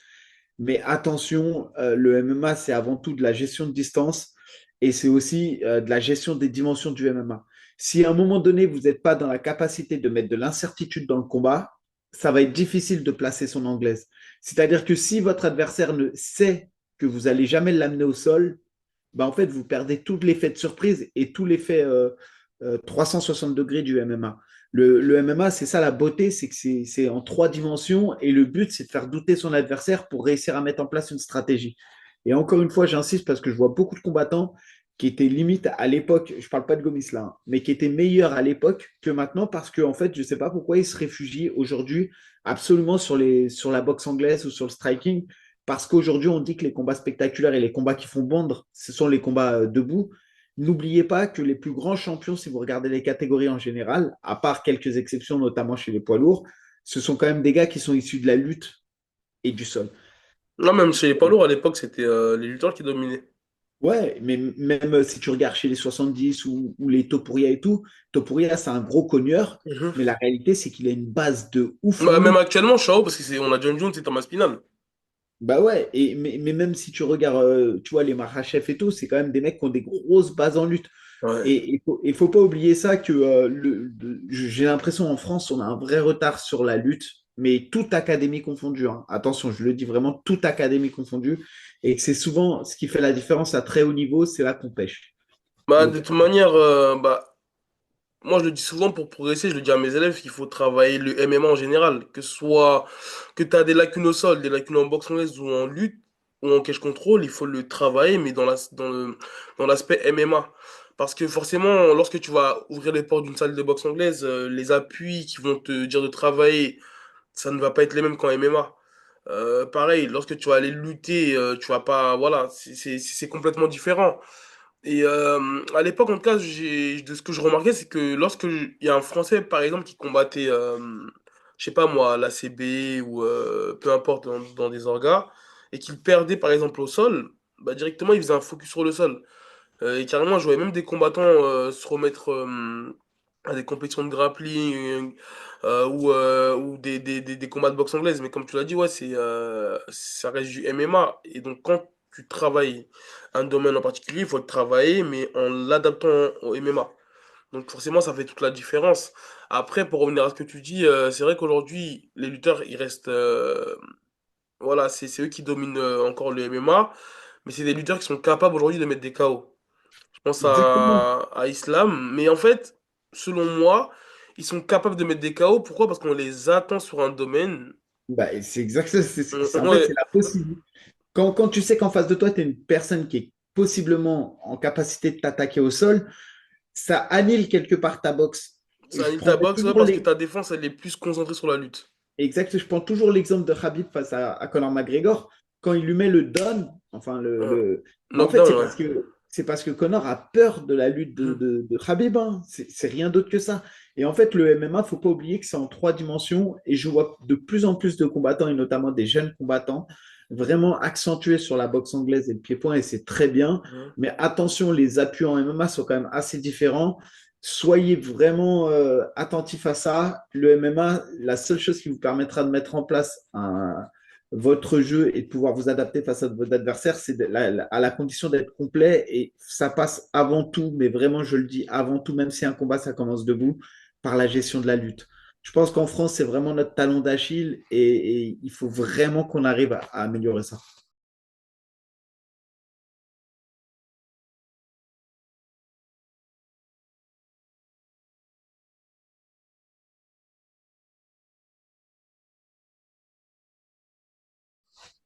Mais attention, le MMA, c'est avant tout de la gestion de distance et c'est aussi de la gestion des dimensions du MMA. Si à un moment donné, vous n'êtes pas dans la capacité de mettre de l'incertitude dans le combat, ça va être difficile de placer son anglaise. C'est-à-dire que si votre adversaire ne sait que vous n'allez jamais l'amener au sol, bah en fait, vous perdez tout l'effet de surprise et tout l'effet 360 degrés du MMA. Le MMA, c'est ça la beauté, c'est que c'est en trois dimensions et le but, c'est de faire douter son adversaire pour réussir à mettre en place une stratégie. Et encore une fois, j'insiste parce que je vois beaucoup de combattants qui étaient limite à l'époque, je ne parle pas de Gomis là, hein, mais qui étaient meilleurs à l'époque que maintenant parce qu'en fait, je ne sais pas pourquoi ils se réfugient aujourd'hui absolument sur la boxe anglaise ou sur le striking parce qu'aujourd'hui, on dit que les combats spectaculaires et les combats qui font bondre, ce sont les combats debout. N'oubliez pas que les plus grands champions, si vous regardez les catégories en général, à part quelques exceptions, notamment chez les poids lourds, ce sont quand même des gars qui sont issus de la lutte et du sol. Non, même chez les poids lourds, à l'époque, c'était les lutteurs qui dominaient. Ouais, mais même si tu regardes chez les 70 ou les Topuria et tout, Topuria, c'est un gros cogneur, Mhm. mais la réalité, c'est qu'il a une base de ouf en Bah, même lutte. actuellement, Chao, parce que on a John Jones et Thomas Spinal. Bah ouais, mais même si tu regardes, tu vois, les Makhachev et tout, c'est quand même des mecs qui ont des grosses bases en lutte. Ouais. Et il faut pas oublier ça que j'ai l'impression en France, on a un vrai retard sur la lutte, mais toute académie confondue, hein. Attention, je le dis vraiment, toute académie confondue, et que c'est souvent ce qui fait la différence à très haut niveau, c'est là qu'on pêche. Bah, de Donc, toute manière, bah, moi, je le dis souvent pour progresser, je le dis à mes élèves qu'il faut travailler le MMA en général. Que ce soit que tu as des lacunes au sol, des lacunes en boxe anglaise ou en lutte ou en cage contrôle, il faut le travailler, mais dans l'aspect MMA. Parce que forcément, lorsque tu vas ouvrir les portes d'une salle de boxe anglaise, les appuis qui vont te dire de travailler, ça ne va pas être les mêmes qu'en MMA. Pareil, lorsque tu vas aller lutter, tu vas pas, voilà, c'est complètement différent. Et à l'époque, en tout cas, de ce que je remarquais, c'est que lorsque il y a un Français, par exemple, qui combattait, je sais pas moi, la CB ou peu importe, dans des orgas, et qu'il perdait, par exemple, au sol, bah, directement, il faisait un focus sur le sol. Et carrément, je voyais même des combattants se remettre à des compétitions de grappling ou des combats de boxe anglaise. Mais comme tu l'as dit, ouais, ça reste du MMA. Et donc, quand tu travailles un domaine en particulier, il faut le travailler, mais en l'adaptant au MMA. Donc, forcément, ça fait toute la différence. Après, pour revenir à ce que tu dis, c'est vrai qu'aujourd'hui, les lutteurs, ils restent. Voilà, c'est eux qui dominent encore le MMA. Mais c'est des lutteurs qui sont capables aujourd'hui de mettre des KO. Je pense exactement. à Islam. Mais en fait, selon moi, ils sont capables de mettre des KO. Pourquoi? Parce qu'on les attend sur un domaine. Bah, c'est exact, en fait, c'est Ouais, la possibilité. Quand tu sais qu'en face de toi, tu as une personne qui est possiblement en capacité de t'attaquer au sol, ça annule quelque part ta boxe. Et c'est un je Nita prendrai Box, ouais, toujours parce que ta défense, elle est plus concentrée sur la lutte. je prends toujours l'exemple de Khabib face à Conor McGregor. quand il lui met le down, enfin Euh, en fait, Knockdown, ouais. c'est parce que Connor a peur de la lutte Mhm. de Khabib, hein. C'est rien d'autre que ça. Et en fait, le MMA, faut pas oublier que c'est en trois dimensions. Et je vois de plus en plus de combattants, et notamment des jeunes combattants, vraiment accentués sur la boxe anglaise et le pied-point, et c'est très bien. Mhm. Mais attention, les appuis en MMA sont quand même assez différents. Soyez vraiment attentifs à ça. Le MMA, la seule chose qui vous permettra de mettre en place votre jeu et de pouvoir vous adapter face à votre adversaire, c'est à la condition d'être complet. Et ça passe avant tout, mais vraiment, je le dis, avant tout, même si un combat, ça commence debout, par la gestion de la lutte. Je pense qu'en France, c'est vraiment notre talon d'Achille et il faut vraiment qu'on arrive à améliorer ça.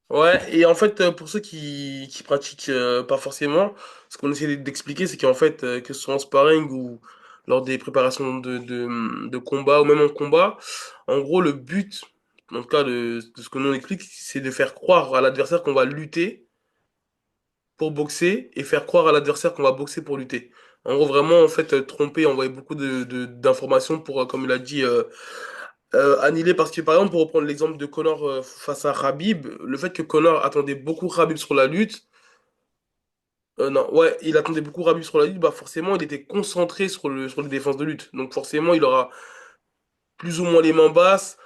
Ouais, et en fait, pour ceux qui pratiquent pas forcément, ce qu'on essaie d'expliquer, c'est qu'en fait, que ce soit en sparring ou lors des préparations de combat ou même en combat, en gros, le but, en tout cas de ce que nous on explique, c'est de faire croire à l'adversaire qu'on va lutter pour boxer et faire croire à l'adversaire qu'on va boxer pour lutter. En gros, vraiment, en fait, tromper, envoyer beaucoup d'informations pour, comme il a dit, annihiler. Parce que, par exemple, pour reprendre l'exemple de Conor face à Khabib, le fait que Conor attendait beaucoup Khabib sur la lutte, non, ouais, il attendait beaucoup Khabib sur la lutte, bah forcément, il était concentré sur les défenses de lutte. Donc, forcément, il aura plus ou moins les mains basses,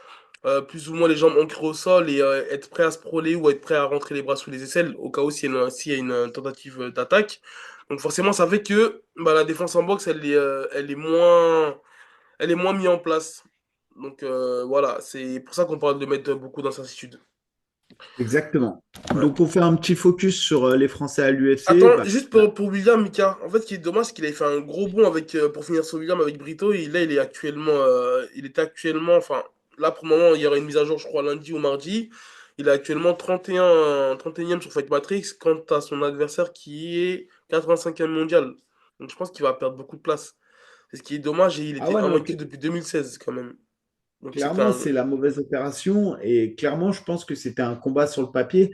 plus ou moins les jambes ancrées au sol et être prêt à se prôler ou être prêt à rentrer les bras sous les aisselles au cas où s'il y a une tentative d'attaque. Donc forcément, ça fait que bah, la défense en boxe, elle est moins mise en place. Donc voilà, c'est pour ça qu'on parle de mettre beaucoup d'incertitude. Exactement. Ouais. Donc, on fait un petit focus sur les Français à l'UFC. Attends, Bah, juste pour William, Mika. En fait, ce qui est dommage, c'est qu'il avait fait un gros bond avec, pour finir sur William avec Brito. Et là, il était actuellement, enfin, là pour le moment, il y aura une mise à jour, je crois, lundi ou mardi. Il est actuellement 31e sur Fight Matrix, quant à son adversaire qui est 85e mondial. Donc je pense qu'il va perdre beaucoup de place. C'est ce qui est dommage, et il ah était ouais, non, invaincu depuis 2016 quand même. Donc c'était clairement, un. c'est la mauvaise opération et clairement, je pense que c'était un combat sur le papier.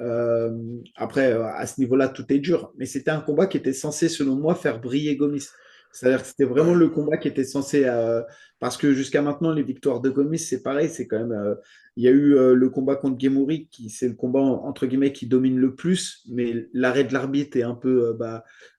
Euh, Après, à ce niveau-là, tout est dur, mais c'était un combat qui était censé, selon moi, faire briller Gomis. C'est-à-dire que c'était vraiment Ouais. le combat qui était censé, parce que jusqu'à maintenant, les victoires de Gomis, c'est pareil, c'est quand même, il y a eu le combat contre Guémouri, qui c'est le combat entre guillemets qui domine le plus, mais l'arrêt de l'arbitre est un peu,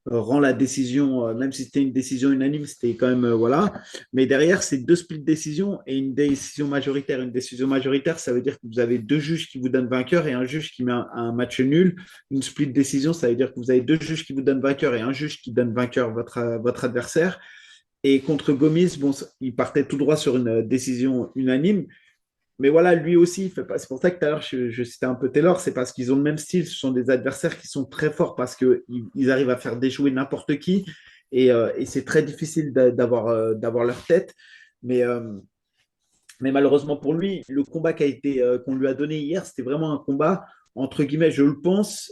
rend la décision, même si c'était une décision unanime, c'était quand même, voilà. Mais derrière, c'est deux split décisions et une décision majoritaire. Une décision majoritaire, ça veut dire que vous avez deux juges qui vous donnent vainqueur et un juge qui met un match nul. Une split décision, ça veut dire que vous avez deux juges qui vous donnent vainqueur et un juge qui donne vainqueur votre adversaire. Et contre Gomis, bon, il partait tout droit sur une décision unanime. Mais voilà, lui aussi, il fait pas. C'est pour ça que tout à l'heure, je citais un peu Taylor, c'est parce qu'ils ont le même style. Ce sont des adversaires qui sont très forts parce qu'ils arrivent à faire déjouer n'importe qui. Et c'est très difficile d'avoir leur tête. Mais, euh, mais malheureusement pour lui, le combat qu'on lui a donné hier, c'était vraiment un combat, entre guillemets, je le pense.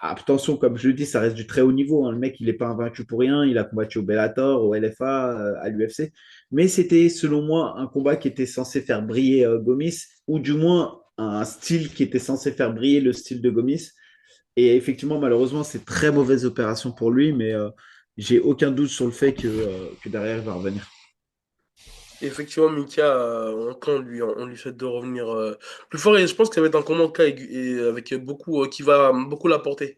Attention, comme je le dis, ça reste du très haut niveau, hein. Le mec, il n'est pas invaincu pour rien. Il a combattu au Bellator, au LFA, à l'UFC. Mais c'était, selon moi, un combat qui était censé faire briller Gomis, ou du moins un style qui était censé faire briller le style de Gomis. Et effectivement, malheureusement, c'est très mauvaise opération pour lui, mais j'ai aucun doute sur le fait que derrière, il va revenir. Effectivement, Mika, on lui souhaite de revenir plus fort, et je pense que ça va être un combat cas et avec beaucoup qui va beaucoup l'apporter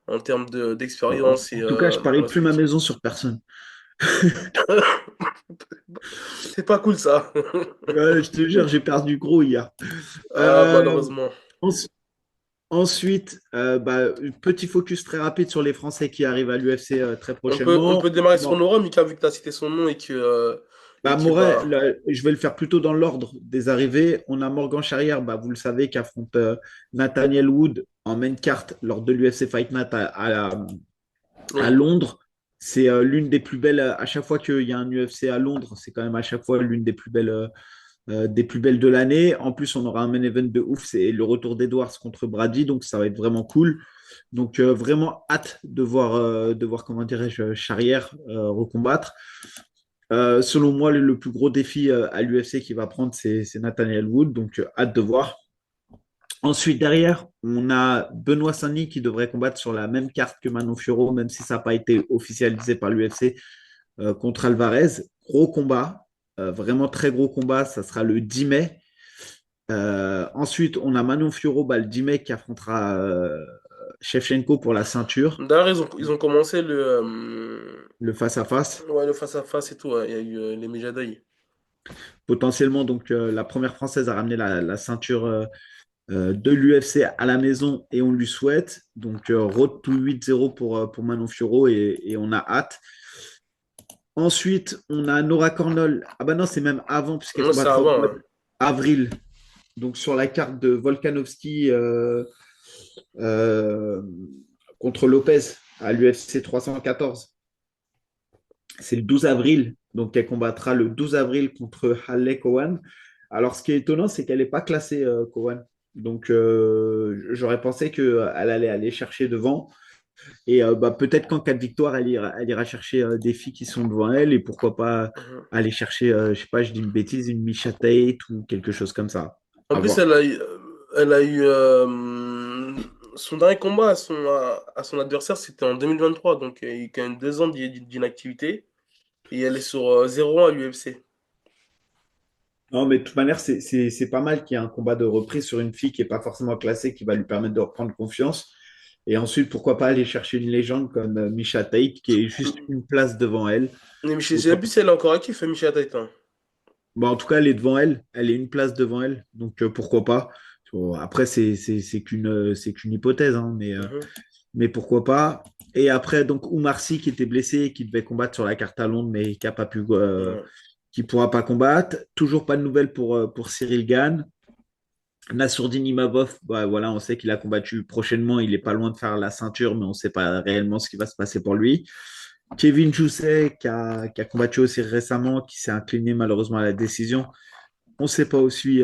en termes d'expérience et En tout cas, je pour parie la plus ma suite. maison sur personne. C'est pas cool ça. Ouais, je te jure, j'ai perdu gros hier. Ah, Euh, malheureusement. en- Ensuite, petit focus très rapide sur les Français qui arrivent à l'UFC très On prochainement. peut démarrer sur Bon, Nora, Mika, vu que tu as cité son nom et que Moret, bah. là, je vais le faire plutôt dans l'ordre des arrivées. On a Morgan Charrière, vous le savez, qui affronte Nathaniel Wood en main carte lors de l'UFC Fight Night à Oui. Londres. C'est l'une des plus belles, à chaque fois qu'il y a un UFC à Londres, c'est quand même à chaque fois l'une des plus belles de l'année. En plus, on aura un main event de ouf, c'est le retour d'Edwards contre Brady, donc ça va être vraiment cool. Donc vraiment hâte de voir comment dirais-je, Charrière recombattre. Selon moi, le plus gros défi à l'UFC qu'il va prendre, c'est Nathaniel Wood, donc hâte de voir. Ensuite, derrière, on a Benoît Saint-Denis qui devrait combattre sur la même carte que Manon Fiorot, même si ça n'a pas été officialisé par l'UFC, contre Alvarez. Gros combat, vraiment très gros combat. Ça sera le 10 mai. Ensuite, on a Manon Fiorot le 10 mai qui affrontera Shevchenko pour la ceinture, D'ailleurs, ils ont commencé le face-à-face. ouais, le face-à-face et tout, ouais. Il y a eu les Mijadaï. Potentiellement, donc, la première française a ramené la ceinture de l'UFC à la maison et on lui souhaite. Donc, road to 8-0 pour Manon Fiorot et on a hâte. Ensuite, on a Nora Cornol. Ah bah non, c'est même avant, puisqu'elle Non, c'est combattra au avant, mois hein. d'avril. Donc, sur la carte de Volkanovski euh, contre Lopez à l'UFC 314. C'est le 12 avril. Donc, elle combattra le 12 avril contre Halle Cowan. Alors, ce qui est étonnant, c'est qu'elle n'est pas classée, Cowan. Donc, j'aurais pensé qu'elle allait aller chercher devant. Et bah, peut-être qu'en cas de victoire, elle ira chercher des filles qui sont devant elle. Et pourquoi pas Mhm. aller chercher, je sais pas, je dis une bêtise, une Misha Tate ou quelque chose comme ça. En À plus, voir. elle a eu son dernier combat à son adversaire, c'était en 2023. Donc, il y a eu quand même 2 ans d'inactivité. Et elle est sur 0-1 à l'UFC. Non, mais de toute manière, c'est pas mal qu'il y ait un combat de reprise sur une fille qui n'est pas forcément classée, qui va lui permettre de reprendre confiance. Et ensuite, pourquoi pas aller chercher une légende comme Misha Tate, qui est juste une place devant elle. Mais je sais Pourquoi même plus pas. si elle est encore active, Michel Taitan. Bon, en tout cas, elle est devant elle. Elle est une place devant elle. Donc, pourquoi pas. Bon, après, c'est qu'une hypothèse, hein, mais pourquoi pas. Et après, donc, Oumar Sy qui était blessé, qui devait combattre sur la carte à Londres, mais qui a pas pu, Ouais. qui pourra pas combattre. Toujours pas de nouvelles pour Cyril Gane. Nassourdine Imavov, bah, voilà, on sait qu'il a combattu prochainement. Il est pas loin de faire la ceinture, mais on ne sait pas réellement ce qui va se passer pour lui. Kevin Jousset, qui a combattu aussi récemment, qui s'est incliné malheureusement à la décision. On ne sait pas aussi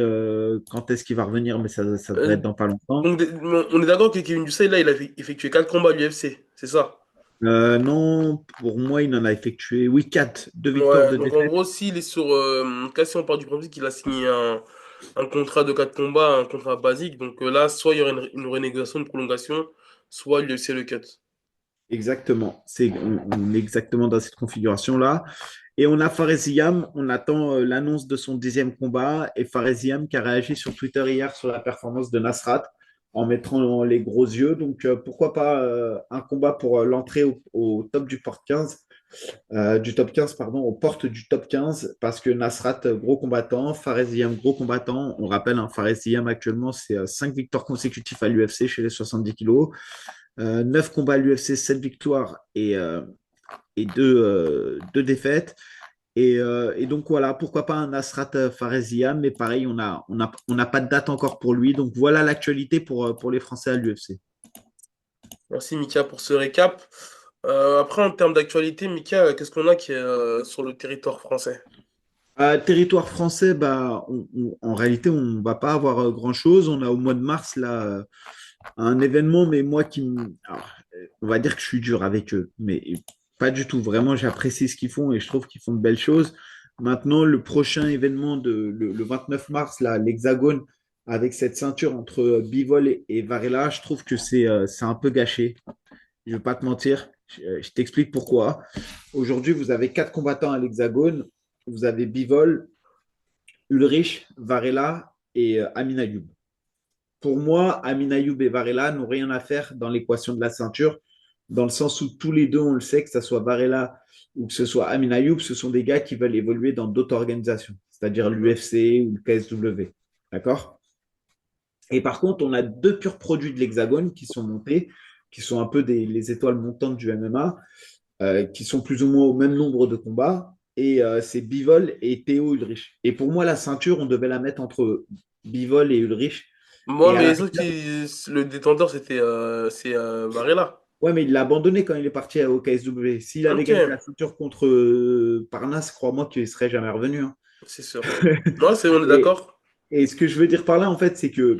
quand est-ce qu'il va revenir, mais ça devrait Euh, être dans pas longtemps. donc, on est d'accord que Kevin Dussay, là, il a effectué 4 combats à l'UFC, c'est ça? Non, pour moi, il en a effectué, oui, 4, 2 victoires, Ouais, 2 donc en défaites. gros, s'il est sur. Si on part du principe qu'il a signé un contrat de 4 combats, un contrat basique, donc là, soit il y aurait une renégociation, une prolongation, soit l'UFC le cut. Exactement. On est exactement dans cette configuration-là. Et on a Faresiam, on attend l'annonce de son 10e combat. Et Faresiam qui a réagi sur Twitter hier sur la performance de Nasrat en mettant les gros yeux. Donc pourquoi pas un combat pour l'entrée au top du top 15, pardon, aux portes du top 15, parce que Nasrat, gros combattant, Faresiam, gros combattant. On rappelle, hein, Faresiam actuellement, c'est 5 victoires consécutives à l'UFC chez les 70 kilos. 9 combats à l'UFC, 7 victoires et 2 défaites. Et donc voilà, pourquoi pas un Nasrat Faresiam, mais pareil, on n'a pas de date encore pour lui. Donc voilà l'actualité pour les Français à l'UFC. Merci, Mika, pour ce récap. Après, en termes d'actualité, Mika, qu'est-ce qu'on a qui est sur le territoire français? Territoire français, bah, en réalité, on ne va pas avoir grand-chose. On a au mois de mars là, un événement, mais moi alors, on va dire que je suis dur avec eux, mais pas du tout. Vraiment, j'apprécie ce qu'ils font et je trouve qu'ils font de belles choses. Maintenant, le prochain événement le 29 mars, là, l'Hexagone, avec cette ceinture entre Bivol et Varela, je trouve que c'est un peu gâché. Je ne vais pas te mentir. Je t'explique pourquoi. Aujourd'hui, vous avez 4 combattants à l'Hexagone. Vous avez Bivol, Ulrich, Varela et Amin Ayoub. Pour moi, Amin Ayoub et Varela n'ont rien à faire dans l'équation de la ceinture, dans le sens où tous les deux, on le sait, que ce soit Varela ou que ce soit Amin Ayoub, ce sont des gars qui veulent évoluer dans d'autres organisations, c'est-à-dire Mhm. l'UFC ou le KSW. D'accord? Et par contre, on a 2 purs produits de l'Hexagone qui sont montés, qui sont un peu les étoiles montantes du MMA, qui sont plus ou moins au même nombre de combats. Et c'est Bivol et Théo Ulrich. Et pour moi, la ceinture, on devait la mettre entre Bivol et Ulrich. Moi, Et à mais la les autres rigueur, le détenteur, c'est Varela. ouais, mais il l'a abandonné quand il est parti au KSW. S'il avait Ok, gagné la ceinture contre Parnasse, crois-moi qu'il ne serait jamais revenu, hein. c'est sûr. Moi, on est Et, d'accord. et ce que je veux dire par là, en fait, c'est que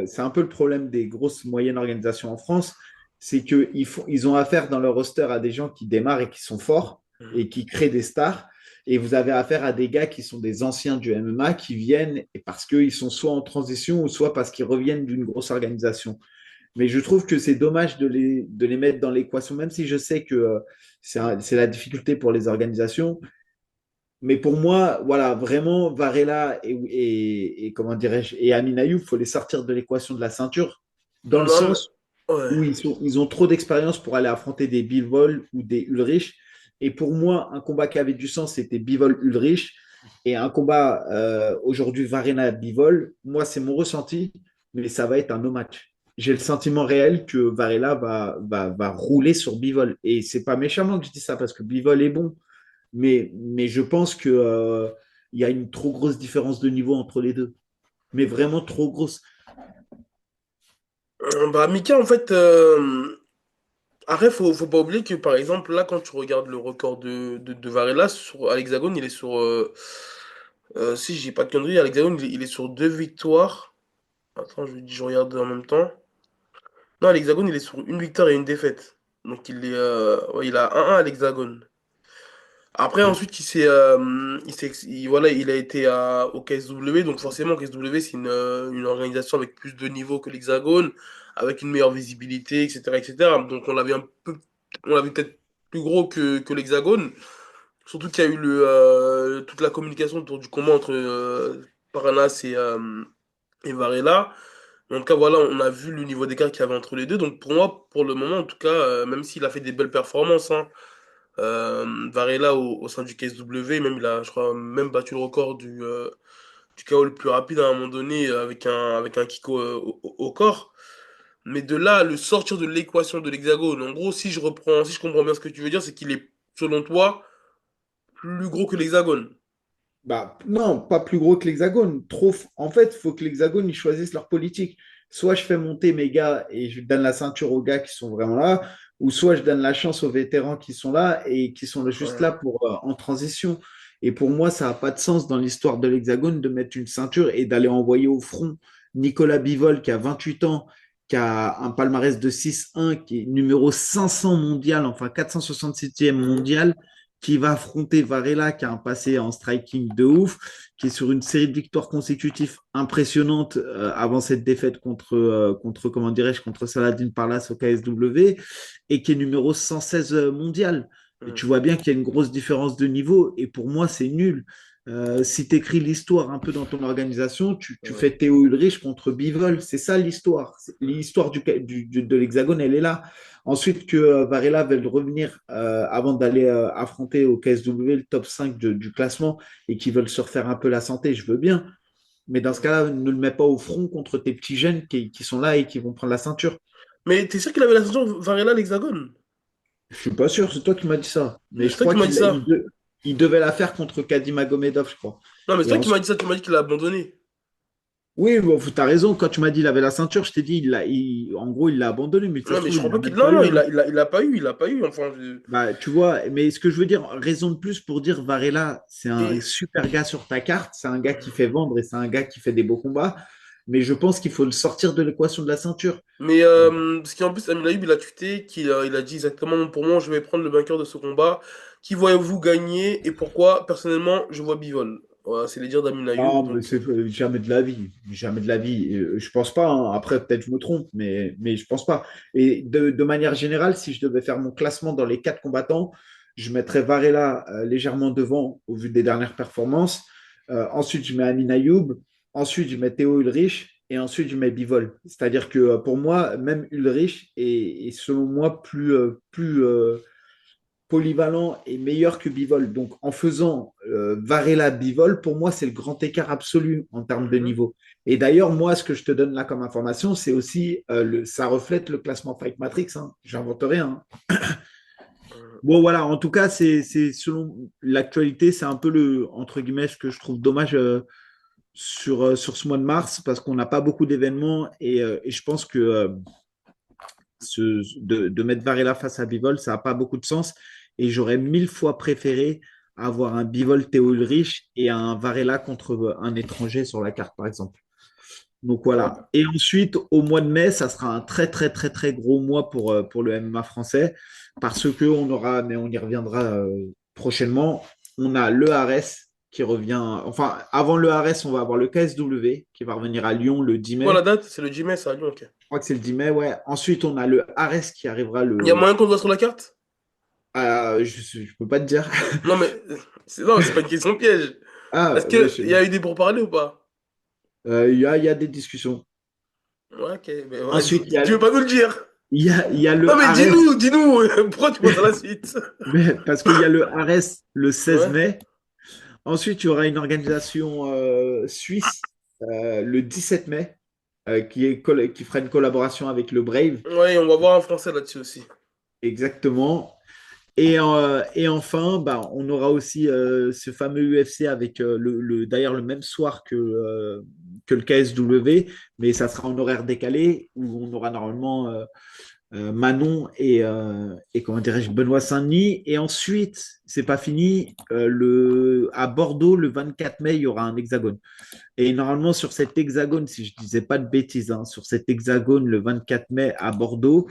c'est un peu le problème des grosses, moyennes organisations en France, c'est qu'ils ont affaire dans leur roster à des gens qui démarrent et qui sont forts Mhm. et qui créent des stars. Et vous avez affaire à des gars qui sont des anciens du MMA qui viennent et parce qu'ils sont soit en transition ou soit parce qu'ils reviennent d'une grosse organisation. Mais je trouve que c'est dommage de les mettre dans l'équation, même si je sais que c'est la difficulté pour les organisations. Mais pour moi, voilà, vraiment, Varela et comment dirais-je, et Amin Ayoub, il faut les sortir de l'équation de la ceinture, dans le Non, mais... sens Ouais. où ils ont trop d'expérience pour aller affronter des Bivol ou des Ulrich. Et pour moi, un combat qui avait du sens, c'était Bivol-Ulrich. Et un combat aujourd'hui, Varela-Bivol, moi, c'est mon ressenti, mais ça va être un no match. J'ai le sentiment réel que Varela va rouler sur Bivol. Et c'est pas méchamment que je dis ça, parce que Bivol est bon. Mais je pense que, il y a une trop grosse différence de niveau entre les deux. Mais vraiment trop grosse. Bah, Mika, en fait, après, faut pas oublier que, par exemple, là, quand tu regardes le record de Varela, à l'Hexagone, il est sur... si j'ai pas de conneries, à l'Hexagone, il est sur 2 victoires. Attends, je regarde en même temps. Non, à l'Hexagone, il est sur une victoire et une défaite. Donc, ouais, il a 1-1 à l'Hexagone. Après, ensuite, voilà, il a été au KSW, donc forcément, KSW, c'est une organisation avec plus de niveaux que l'Hexagone, avec une meilleure visibilité, etc., etc. Donc, on l'avait peut-être plus gros que l'Hexagone. Surtout qu'il y a eu toute la communication autour du combat entre Paranas et Varela. En tout cas, voilà, on a vu le niveau d'écart qu'il y avait entre les deux. Donc, pour moi, pour le moment, en tout cas, même s'il a fait des belles performances, hein, Varela au sein du KSW, même il a, je crois, même battu le record du KO le plus rapide à un moment donné avec un kick au corps. Mais de là, le sortir de l'équation de l'hexagone, en gros, si je comprends bien ce que tu veux dire, c'est qu'il est, selon toi, plus gros que l'hexagone. Bah, non, pas plus gros que l'Hexagone. Trop. En fait, il faut que l'Hexagone ils choisissent leur politique. Soit je fais monter mes gars et je donne la ceinture aux gars qui sont vraiment là, ou soit je donne la chance aux vétérans qui sont là et qui sont juste Ouais. là pour en transition. Et pour moi, ça n'a pas de sens dans l'histoire de l'Hexagone de mettre une ceinture et d'aller envoyer au front Nicolas Bivol qui a 28 ans, qui a un palmarès de 6-1, qui est numéro 500 mondial, enfin 467e Mhm. mondial qui va affronter Varela, qui a un passé en striking de ouf, qui est sur une série de victoires consécutives impressionnantes avant cette défaite contre comment dirais-je, contre Saladin Parlas au KSW, et qui est numéro 116 mondial. Et tu Mhm. vois bien qu'il y a une grosse différence de niveau, et pour moi, c'est nul. Si tu écris l'histoire un peu dans ton organisation, tu Ouais. fais Théo Ulrich contre Bivol. C'est ça l'histoire. L'histoire de l'Hexagone, elle est là. Ensuite, que Varela veuille revenir avant d'aller affronter au KSW le top 5 du classement et qu'ils veulent se refaire un peu la santé, je veux bien. Mais dans ce Ouais. cas-là, ne le mets pas au front contre tes petits jeunes qui sont là et qui vont prendre la ceinture. Mais t'es sûr qu'il avait la ceinture Varela à l'hexagone? Je suis pas sûr, c'est toi qui m'as dit ça. Mais Mais je c'est toi qui crois m'as dit ça. il devait la faire contre Kadim Magomedov, je crois. Non, mais c'est Et toi qui m'as ensuite, dit ça, tu m'as dit qu'il a abandonné. oui, bon, tu as raison. Quand tu m'as dit qu'il avait la ceinture, je t'ai dit, en gros, il l'a abandonné. Mais ça Non, se mais trouve, je il crois l'a pas qu'il. même Non, pas non, eu, hein. il a pas eu. Enfin, Bah, tu vois, mais ce que je veux dire, raison de plus pour dire Varela, c'est un Et. super gars sur ta carte, c'est un gars qui fait vendre et c'est un gars qui fait des beaux combats, mais je pense qu'il faut le sortir de l'équation de la ceinture. Mais parce qu'en plus, Amine Ayoub, il a tweeté il a dit exactement pour moi, je vais prendre le vainqueur de ce combat. Qui voyez-vous gagner et pourquoi? Personnellement, je vois Bivol. Voilà, c'est les dires d'Amine Ayoub. Non, mais Donc, c'est jamais de la vie, jamais de la vie. Je pense pas, hein. Après, peut-être je me trompe, mais je pense pas. Et de manière générale, si je devais faire mon classement dans les quatre combattants, je mettrais Varela légèrement devant au vu des dernières performances. Ensuite, je mets Amin Ayoub. Ensuite, je mets Théo Ulrich. Et ensuite, je mets Bivol. C'est-à-dire que pour moi, même Ulrich est selon moi plus polyvalent et meilleur que Bivol. Donc, en faisant Varela Bivol, pour moi, c'est le grand écart absolu en termes de mhm. niveau. Et d'ailleurs, moi, ce que je te donne là comme information, c'est aussi, ça reflète le classement Fight Matrix. Hein. J'invente rien. Hein. Bon, voilà, en tout cas, c'est selon l'actualité, c'est un peu entre guillemets, ce que je trouve dommage sur ce mois de mars, parce qu'on n'a pas beaucoup d'événements et je pense que de mettre Varela face à Bivol, ça n'a pas beaucoup de sens. Et j'aurais mille fois préféré avoir un Bivol Théo Ulrich et un Varela contre un étranger sur la carte, par exemple. Donc Ouais. voilà. Et ensuite, au mois de mai, ça sera un très, très, très, très gros mois pour le MMA français parce qu'on aura, mais on y reviendra prochainement, on a le Ares qui revient. Enfin, avant le Ares, on va avoir le KSW qui va revenir à Lyon le 10 Quoi la mai. date? C'est le 10 mai, ça à Lyon, ok. Je crois que c'est le 10 mai, ouais. Ensuite, on a le Ares qui arrivera Il y a le. moyen qu'on le voit sur la carte? Je peux pas te dire. Non, mais non, c'est pas une question piège. Ah, Est-ce ouais, qu'il y a eu des pourparlers ou pas? il y a des discussions. Ouais, ok, mais Ensuite, vas-y. Tu veux pas nous le dire? il y a Non, le mais Ares, dis-nous, pourquoi tu penses à la suite? mais, parce qu'il y a le Ares le 16 Ouais, mai. Ensuite, il y aura une organisation suisse le 17 mai qui fera une collaboration avec le Brave. ouais, on va voir un français là-dessus aussi. Exactement. Et enfin, bah, on aura aussi ce fameux UFC avec d'ailleurs le même soir que le KSW, mais ça sera en horaire décalé où on aura normalement Manon et comment dirais-je, Benoît Saint-Denis. Et ensuite, c'est pas fini, à Bordeaux, le 24 mai, il y aura un hexagone. Et normalement, sur cet hexagone, si je disais pas de bêtises, hein, sur cet hexagone, le 24 mai à Bordeaux,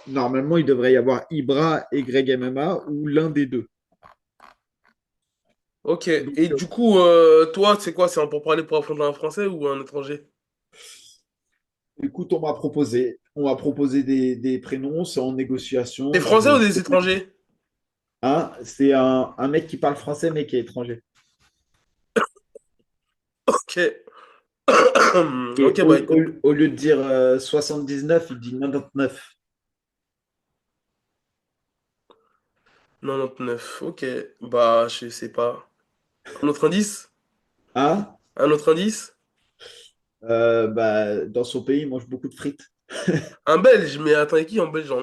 normalement, il devrait y avoir Ibra et Greg MMA ou l'un des deux. Ok, Donc, et du coup, toi, c'est quoi? C'est un pourparler pour affronter un français ou un étranger? écoute, on m'a proposé des prénoms, c'est en Des négociation. français ou des étrangers? Hein, c'est un mec qui parle français mais qui est étranger. Ok. Et Ok, bah écoute, au lieu de dire 79, il dit 99. 99. Ok, bah je sais pas. Un autre indice? Hein? Un autre indice? Bah, dans son pays, il mange beaucoup de frites. Un Belge, mais attends, qui en Belge?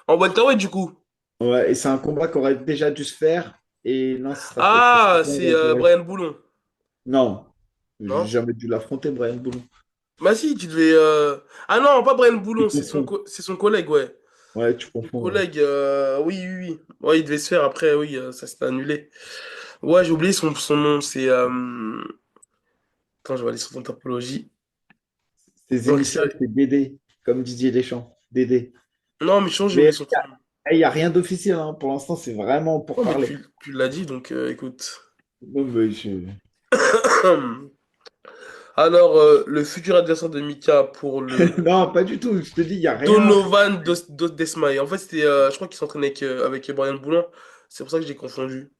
En welterweight du coup? Ouais, et c'est un combat qui aurait déjà dû se faire. Et non, ce sera Ah, pas en c'est welterweight. Brian Boulon, Non, j'ai non? jamais dû l'affronter, Brian Boulon. Bah si, tu devais... Ah non, pas Brian Tu Boulon, confonds. c'est son collègue, ouais. Ouais, tu Son confonds. Ouais. collègue, oui, oui, oui. Ouais, il devait se faire après, oui, ça s'est annulé. Ouais, j'ai oublié son nom, c'est... Attends, je vais aller sur ton topologie. Ses Donc, initiales, c'est DD, comme Didier Deschamps. DD. non, mais change, j'ai oublié Mais son prénom. il n'y a rien d'officiel, hein. Pour l'instant, c'est vraiment pour Non, mais parler. tu l'as dit, donc écoute. Non, mais Alors, le futur adversaire de Mika pour le non, pas du tout. Je te dis, il n'y a rien. Donovan Desmaï. En fait, c'était, je crois qu'il s'entraînait avec Brian Boulin. C'est pour ça que j'ai confondu.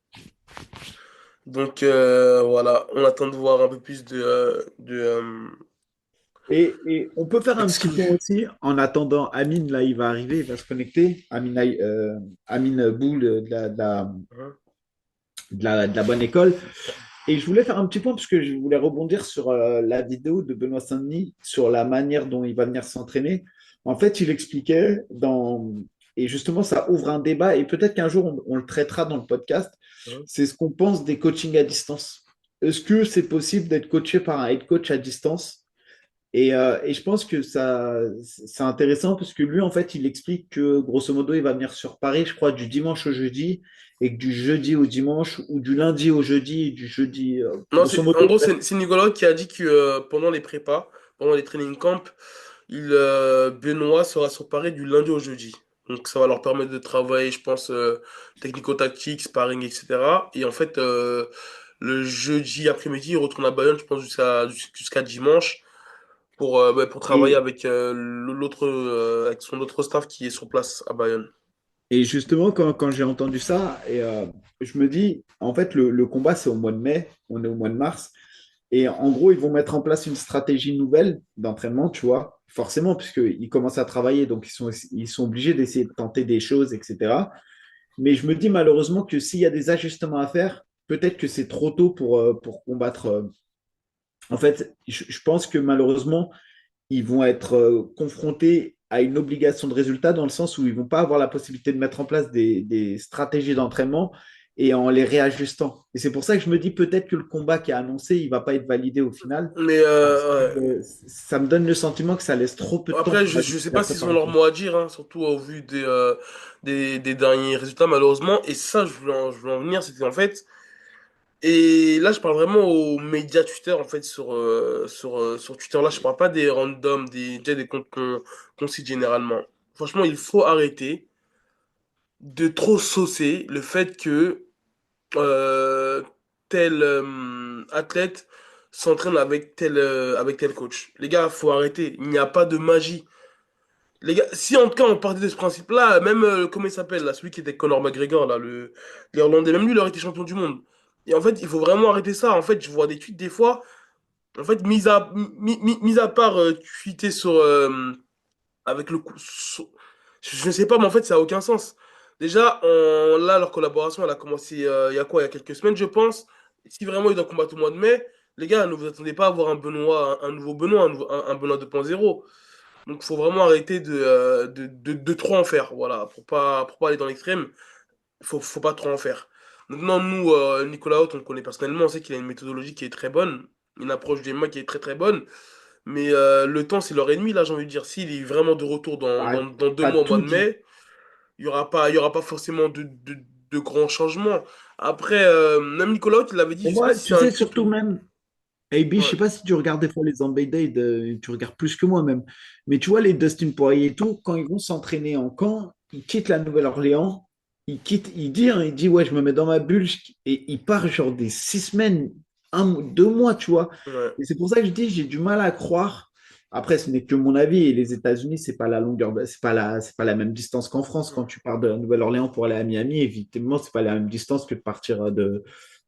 Donc, voilà, on attend de voir un peu plus Et on peut faire un petit point exclus. aussi en attendant Amine, là, il va arriver, il va se connecter. Amine Boule Hein. de la bonne école. Et je voulais faire un petit point parce que je voulais rebondir sur la vidéo de Benoît Saint-Denis, sur la manière dont il va venir s'entraîner. En fait, il expliquait et justement, ça ouvre un débat et peut-être qu'un jour, on le traitera dans le podcast. Hein. C'est ce qu'on pense des coachings à distance. Est-ce que c'est possible d'être coaché par un head coach à distance? Et je pense que c'est intéressant parce que lui, en fait, il explique que grosso modo, il va venir sur Paris, je crois, du dimanche au jeudi et que du jeudi au dimanche ou du lundi au jeudi et du jeudi, Non, grosso en modo. gros, c'est Nicolas qui a dit que pendant les prépas, pendant les training camps, Benoît sera sur Paris du lundi au jeudi. Donc ça va leur permettre de travailler, je pense, technico-tactique, sparring, etc. Et en fait, le jeudi après-midi, il retourne à Bayonne, je pense, jusqu'à dimanche pour travailler Et, avec avec son autre staff qui est sur place à Bayonne. et justement, quand j'ai entendu ça, je me dis, en fait, le combat, c'est au mois de mai, on est au mois de mars. Et en gros, ils vont mettre en place une stratégie nouvelle d'entraînement, tu vois, forcément, puisqu'ils commencent à travailler, donc ils sont obligés d'essayer de tenter des choses, etc. Mais je me dis malheureusement que s'il y a des ajustements à faire, peut-être que c'est trop tôt pour combattre. En fait, je pense que malheureusement, ils vont être confrontés à une obligation de résultat dans le sens où ils ne vont pas avoir la possibilité de mettre en place des stratégies d'entraînement et en les réajustant. Et c'est pour ça que je me dis peut-être que le combat qui est annoncé, il ne va pas être validé au final, Mais parce que ouais. ça me donne le sentiment que ça laisse trop peu de temps Après, pour je valider sais la pas s'ils ont leur préparation. mot à dire, hein, surtout au vu des derniers résultats, malheureusement. Et ça, je voulais en venir, c'était en fait. Et là, je parle vraiment aux médias Twitter, en fait, sur Twitter. Là, je parle pas des randoms, déjà des comptes qu'on cite généralement. Franchement, il faut arrêter de trop saucer le fait que euh, tel athlète s'entraîne avec tel coach. Les gars, faut arrêter. Il n'y a pas de magie. Les gars, si en tout cas on partait de ce principe-là, même, comment il s'appelle, là, celui qui était Conor McGregor, là, l'Irlandais, même lui, il aurait été champion du monde. Et en fait, il faut vraiment arrêter ça. En fait, je vois des tweets des fois. En fait, mis à part tweeter avec le coup. Je ne sais pas, mais en fait, ça a aucun sens. Déjà, là, leur collaboration, elle a commencé il y a quoi? Il y a quelques semaines, je pense. Si vraiment ils doivent combattre au mois de mai, les gars, ne vous attendez pas à avoir un Benoît, un nouveau Benoît, un Benoît 2.0. Donc, il faut vraiment arrêter de trop en faire. Voilà, pour pas aller dans l'extrême, faut pas trop en faire. Maintenant, nous, Nicolas Haute, on le connaît personnellement, on sait qu'il a une méthodologie qui est très bonne, une approche du MMA qui est très très bonne. Mais le temps, c'est leur ennemi, là, j'ai envie de dire. S'il est vraiment de retour T'as dans deux t'as mois, au mois tout de dit. mai, il y aura pas forcément de grands changements. Après, même Nicolas Haute, il avait dit, Et je sais pas moi, si c'est tu un sais, tweet surtout ou. même, AB, je Ouais, sais pas si tu regardes des fois les Unbedded, tu regardes plus que moi même. Mais tu vois, les Dustin Poirier et tout, quand ils vont s'entraîner en camp, ils quittent la Nouvelle-Orléans, il dit, ouais, je me mets dans ma bulle, et il part genre des 6 semaines, 2 mois, tu vois. ouais. Et c'est pour ça que je dis, j'ai du mal à croire. Après, ce n'est que mon avis, et les États-Unis, c'est pas la longueur, c'est pas la même distance qu'en France. Quand tu pars de la Nouvelle-Orléans pour aller à Miami, évidemment, c'est pas la même distance que de partir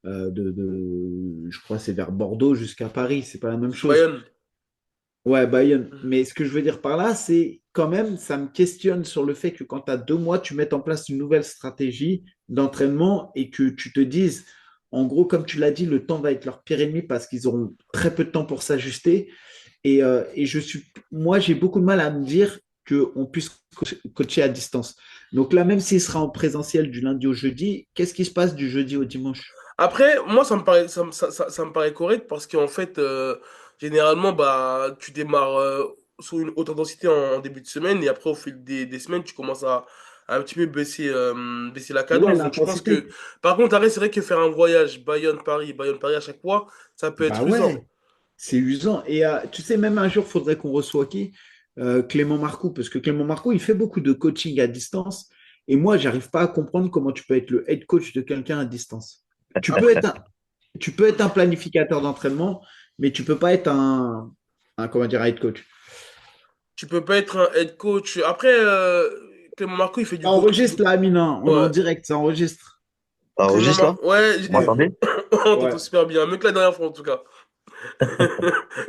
je crois, que c'est vers Bordeaux jusqu'à Paris, c'est pas la même chose. Bayern. Ouais, Bayonne. Mais ce que je veux dire par là, c'est quand même, ça me questionne sur le fait que quand tu as 2 mois, tu mettes en place une nouvelle stratégie d'entraînement et que tu te dises, en gros, comme tu l'as dit, le temps va être leur pire ennemi parce qu'ils auront très peu de temps pour s'ajuster. Et moi, j'ai beaucoup de mal à me dire qu'on puisse coacher à distance. Donc là, même s'il sera en présentiel du lundi au jeudi, qu'est-ce qui se passe du jeudi au dimanche? Après, moi, ça me paraît correct parce qu'en fait, généralement, bah, tu démarres sur une haute intensité en début de semaine et après, au fil des semaines, tu commences à un petit peu baisser la Ouais, cadence. Donc, je pense l'intensité. que, par contre, arrête, c'est vrai que faire un voyage Bayonne-Paris à chaque fois, ça peut être Bah usant. ouais, c'est usant. Et tu sais, même un jour, il faudrait qu'on reçoive qui? Clément Marcoux, parce que Clément Marcoux, il fait beaucoup de coaching à distance. Et moi, j'arrive pas à comprendre comment tu peux être le head coach de quelqu'un à distance. Tu peux être Après, un, tu peux être un planificateur d'entraînement, mais tu peux pas être comment dire, un head coach. tu peux pas être un head coach. Après, Clément Marco, il fait du Ça coaching. enregistre là, Amine, hein. On est en Ouais. direct, ça enregistre. Ça enregistre là? Ouais, Vous m'entendez? on t'entend Ouais. super bien, mieux que la dernière fois en tout cas.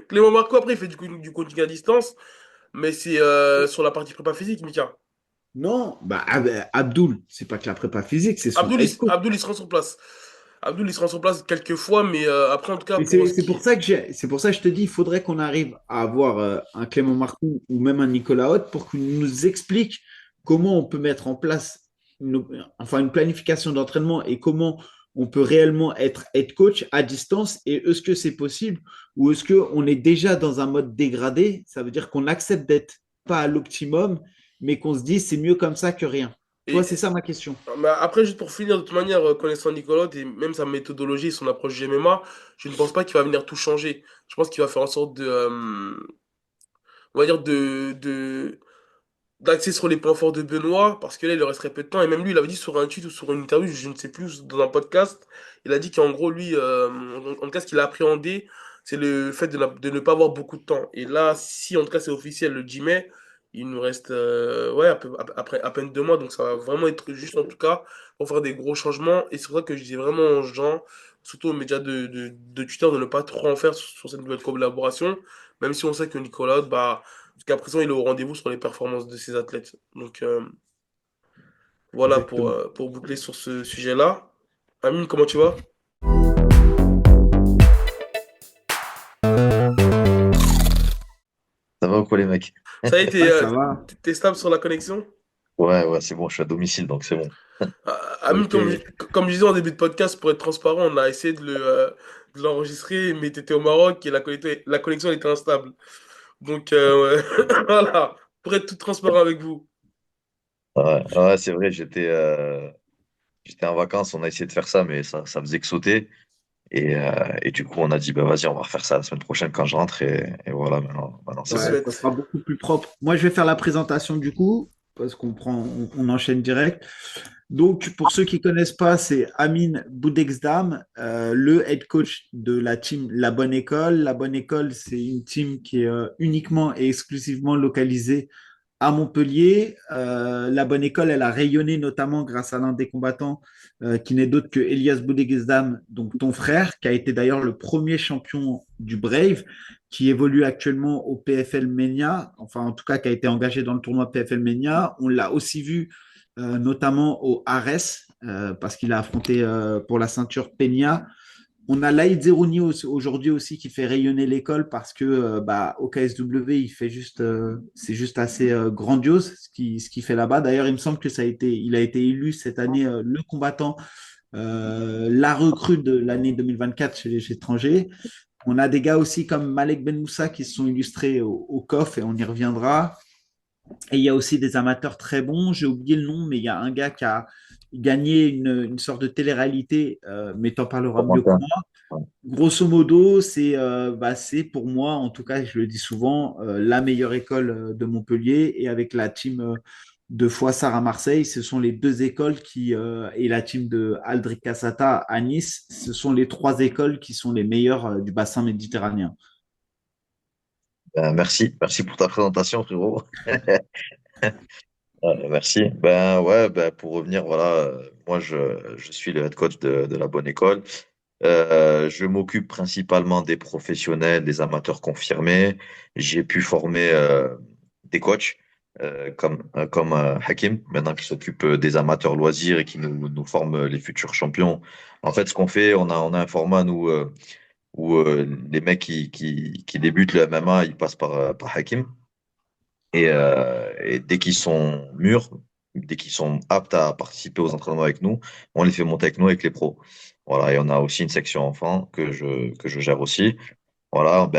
Clément Marco, après, il fait du coaching à distance, mais c'est sur la partie prépa physique, Mika. Non, bah Abdoul, c'est pas que la prépa physique, c'est son head coach. Abdul, il se rend sur place. Abdul, il se rend sur place quelques fois, mais après, en tout cas, Et pour c'est ce c'est pour qui. ça que c'est pour ça que je te dis, il faudrait qu'on arrive à avoir un Clément Marcoux ou même un Nicolas Haute pour qu'il nous explique comment on peut mettre en place une planification d'entraînement et comment on peut réellement être head coach à distance et est-ce que c'est possible ou est-ce qu'on est déjà dans un mode dégradé, ça veut dire qu'on accepte d'être pas à l'optimum, mais qu'on se dit c'est mieux comme ça que rien. Tu vois, c'est Et ça ma question. mais après, juste pour finir, de toute manière, connaissant Nicolas et même sa méthodologie, son approche du MMA, je ne pense pas qu'il va venir tout changer. Je pense qu'il va faire en sorte on va dire, d'axer sur les points forts de Benoît, parce que là, il lui resterait peu de temps. Et même lui, il avait dit sur un tweet ou sur une interview, je ne sais plus, dans un podcast, il a dit qu'en gros, lui, en tout cas, ce qu'il a appréhendé, c'est le fait de ne pas avoir beaucoup de temps. Et là, si en tout cas c'est officiel le 10 mai, il nous reste ouais, après à peine 2 mois, donc ça va vraiment être juste en tout cas pour faire des gros changements. Et c'est pour ça que je dis vraiment aux gens, surtout aux médias de Twitter, de ne pas trop en faire sur cette nouvelle collaboration, même si on sait que Nicolas, bah, jusqu'à présent, il est au rendez-vous sur les performances de ses athlètes. Donc voilà Exactement. pour boucler sur ce sujet-là. Amine, comment tu vas? Ça va ou quoi les mecs? Ça y est, Ouais, ça va. t'es stable sur la connexion? Ouais, ouais, c'est bon, je suis à domicile, donc c'est bon. Amine, Ok. comme je disais en début de podcast, pour être transparent, on a essayé de l'enregistrer, mais t'étais au Maroc et la connexion était instable. Donc voilà, pour être tout transparent avec vous. Ouais, ouais, c'est vrai, j'étais en vacances, on a essayé de faire ça, mais ça faisait que sauter. Et du coup, on a dit, bah vas-y, on va refaire ça la semaine prochaine quand je rentre. Et voilà, maintenant On c'est Ouais, bon. ça souhaite. sera beaucoup plus propre. Moi, je vais faire la présentation du coup. parce qu'on on enchaîne direct. Donc, pour ceux qui ne connaissent pas, c'est Amin Boudexdam, le head coach de la team La Bonne École. La Bonne École, c'est une team qui est uniquement et exclusivement localisée à Montpellier. La Bonne École, elle a rayonné notamment grâce à l'un des combattants qui n'est d'autre que Elias Boudegzdam, donc ton frère, qui a été d'ailleurs le premier champion du Brave, qui évolue actuellement au PFL Mania, enfin en tout cas qui a été engagé dans le tournoi PFL Mania. On l'a aussi vu notamment au Ares, parce qu'il a affronté pour la ceinture Peña. On a Laïd Zerouni aujourd'hui aussi qui fait rayonner l'école parce que bah, au KSW, c'est juste assez grandiose ce qu'il fait là-bas. D'ailleurs, il me semble que il a été élu cette année le combattant, la recrue de l'année 2024 chez les étrangers. On a des gars aussi comme Malek Ben Moussa qui se sont illustrés au COF et on y reviendra. Et il y a aussi des amateurs très bons. J'ai oublié le nom, mais il y a un gars qui a gagné une sorte de télé-réalité, mais tu en parleras mieux que Corentin. moi. Ouais. Grosso modo, c'est pour moi, en tout cas, je le dis souvent, la meilleure école de Montpellier. Et avec la team de Foissard à Marseille, ce sont les deux écoles et la team de Aldric Cassata à Nice, ce sont les trois écoles qui sont les meilleures du bassin méditerranéen. Merci pour ta présentation, frérot. Merci. Ben ouais, ben pour revenir, voilà, moi je suis le head coach de la bonne école. Je m'occupe principalement des professionnels, des amateurs confirmés. J'ai pu former des coachs comme Hakim, maintenant qui s'occupe des amateurs loisirs et qui nous forme les futurs champions. En fait, ce qu'on fait, on a un format où les mecs qui débutent le MMA, ils passent par Hakim. Et dès qu'ils sont mûrs, dès qu'ils sont aptes à participer aux entraînements avec nous, on les fait monter avec nous avec les pros. Voilà, et on a aussi une section enfants que je gère aussi. Voilà,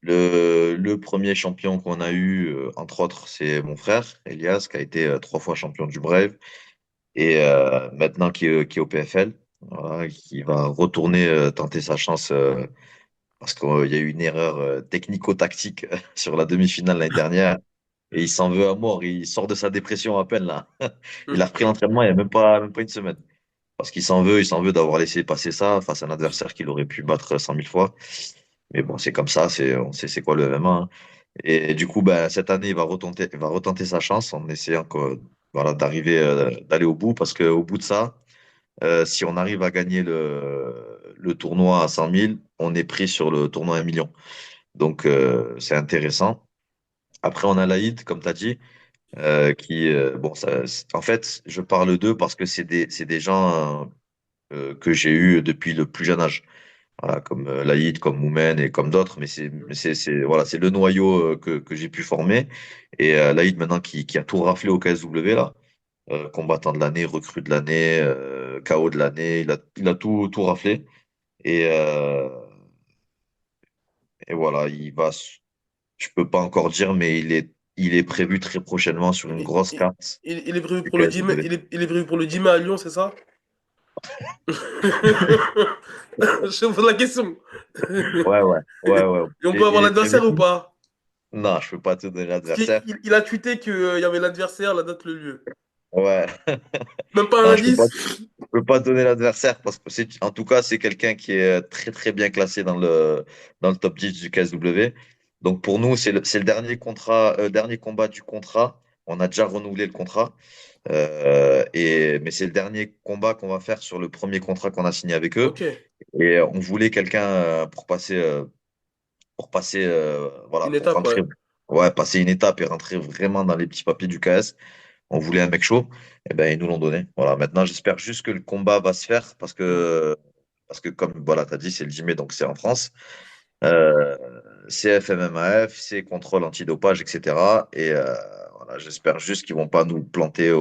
le premier champion qu'on a eu, entre autres, c'est mon frère, Elias, qui a été 3 fois champion du Brave et maintenant qui est au PFL. Voilà, qui va retourner tenter sa chance parce qu'il y a eu une erreur technico-tactique sur la demi-finale l'année dernière. Et il s'en veut à mort. Il sort de sa dépression à peine là. Il a repris l'entraînement il n'y a même pas une semaine. Parce qu'il s'en veut d'avoir laissé passer ça face à un adversaire qu'il aurait pu battre 100 000 fois. Mais bon, c'est comme ça, on sait c'est quoi le MMA, hein. Et du coup, ben, cette année, il va retenter sa chance en essayant voilà, d'aller au bout. Parce qu'au bout de ça, si on arrive à gagner le tournoi à 100 000, on est pris sur le tournoi à 1 million. Donc, c'est intéressant. Après, on a l'Aïd, comme tu as dit. Bon, en fait, je parle d'eux parce que c'est des gens que j'ai eus depuis le plus jeune âge. Voilà, comme Laïd, comme Moumen et comme d'autres, mais voilà, c'est le noyau que j'ai pu former. Et Laïd, maintenant, qui a tout raflé au KSW, là, combattant de l'année, recrue de l'année, KO de l'année, il a tout raflé. Et, euh, et voilà, je peux pas encore dire, mais il est prévu très prochainement sur une Il, grosse il- carte il est prévu du pour le 10 mai, KSW. il est prévu pour le 10 mai à Lyon, c'est ça? Je pose la question. Ouais, ouais, ouais, ouais. Et on Il peut est, avoir il est prévu l'adversaire ou où? pas? Non, je peux pas te donner Parce qu'il l'adversaire. il a tweeté qu'il y avait l'adversaire, la date, le lieu. Ouais. Même pas un Non, indice? je peux pas te donner l'adversaire parce que en tout cas, c'est quelqu'un qui est très, très bien classé dans le top 10 du KSW. Donc pour nous, c'est le dernier contrat, dernier combat du contrat. On a déjà renouvelé le contrat. Mais c'est le dernier combat qu'on va faire sur le premier contrat qu'on a signé avec eux. Ok. Et on voulait quelqu'un pour passer, voilà, Une pour étape, ouais. rentrer, ouais, passer une étape et rentrer vraiment dans les petits papiers du KS. On voulait un mec chaud, et ben ils nous l'ont donné. Voilà, maintenant j'espère juste que le combat va se faire Hmm. parce que comme voilà, tu as dit, c'est le 10 mai, donc c'est en France. Euh, c'est FMMAF, c'est contrôle antidopage, etc. Et voilà, j'espère juste qu'ils vont pas nous planter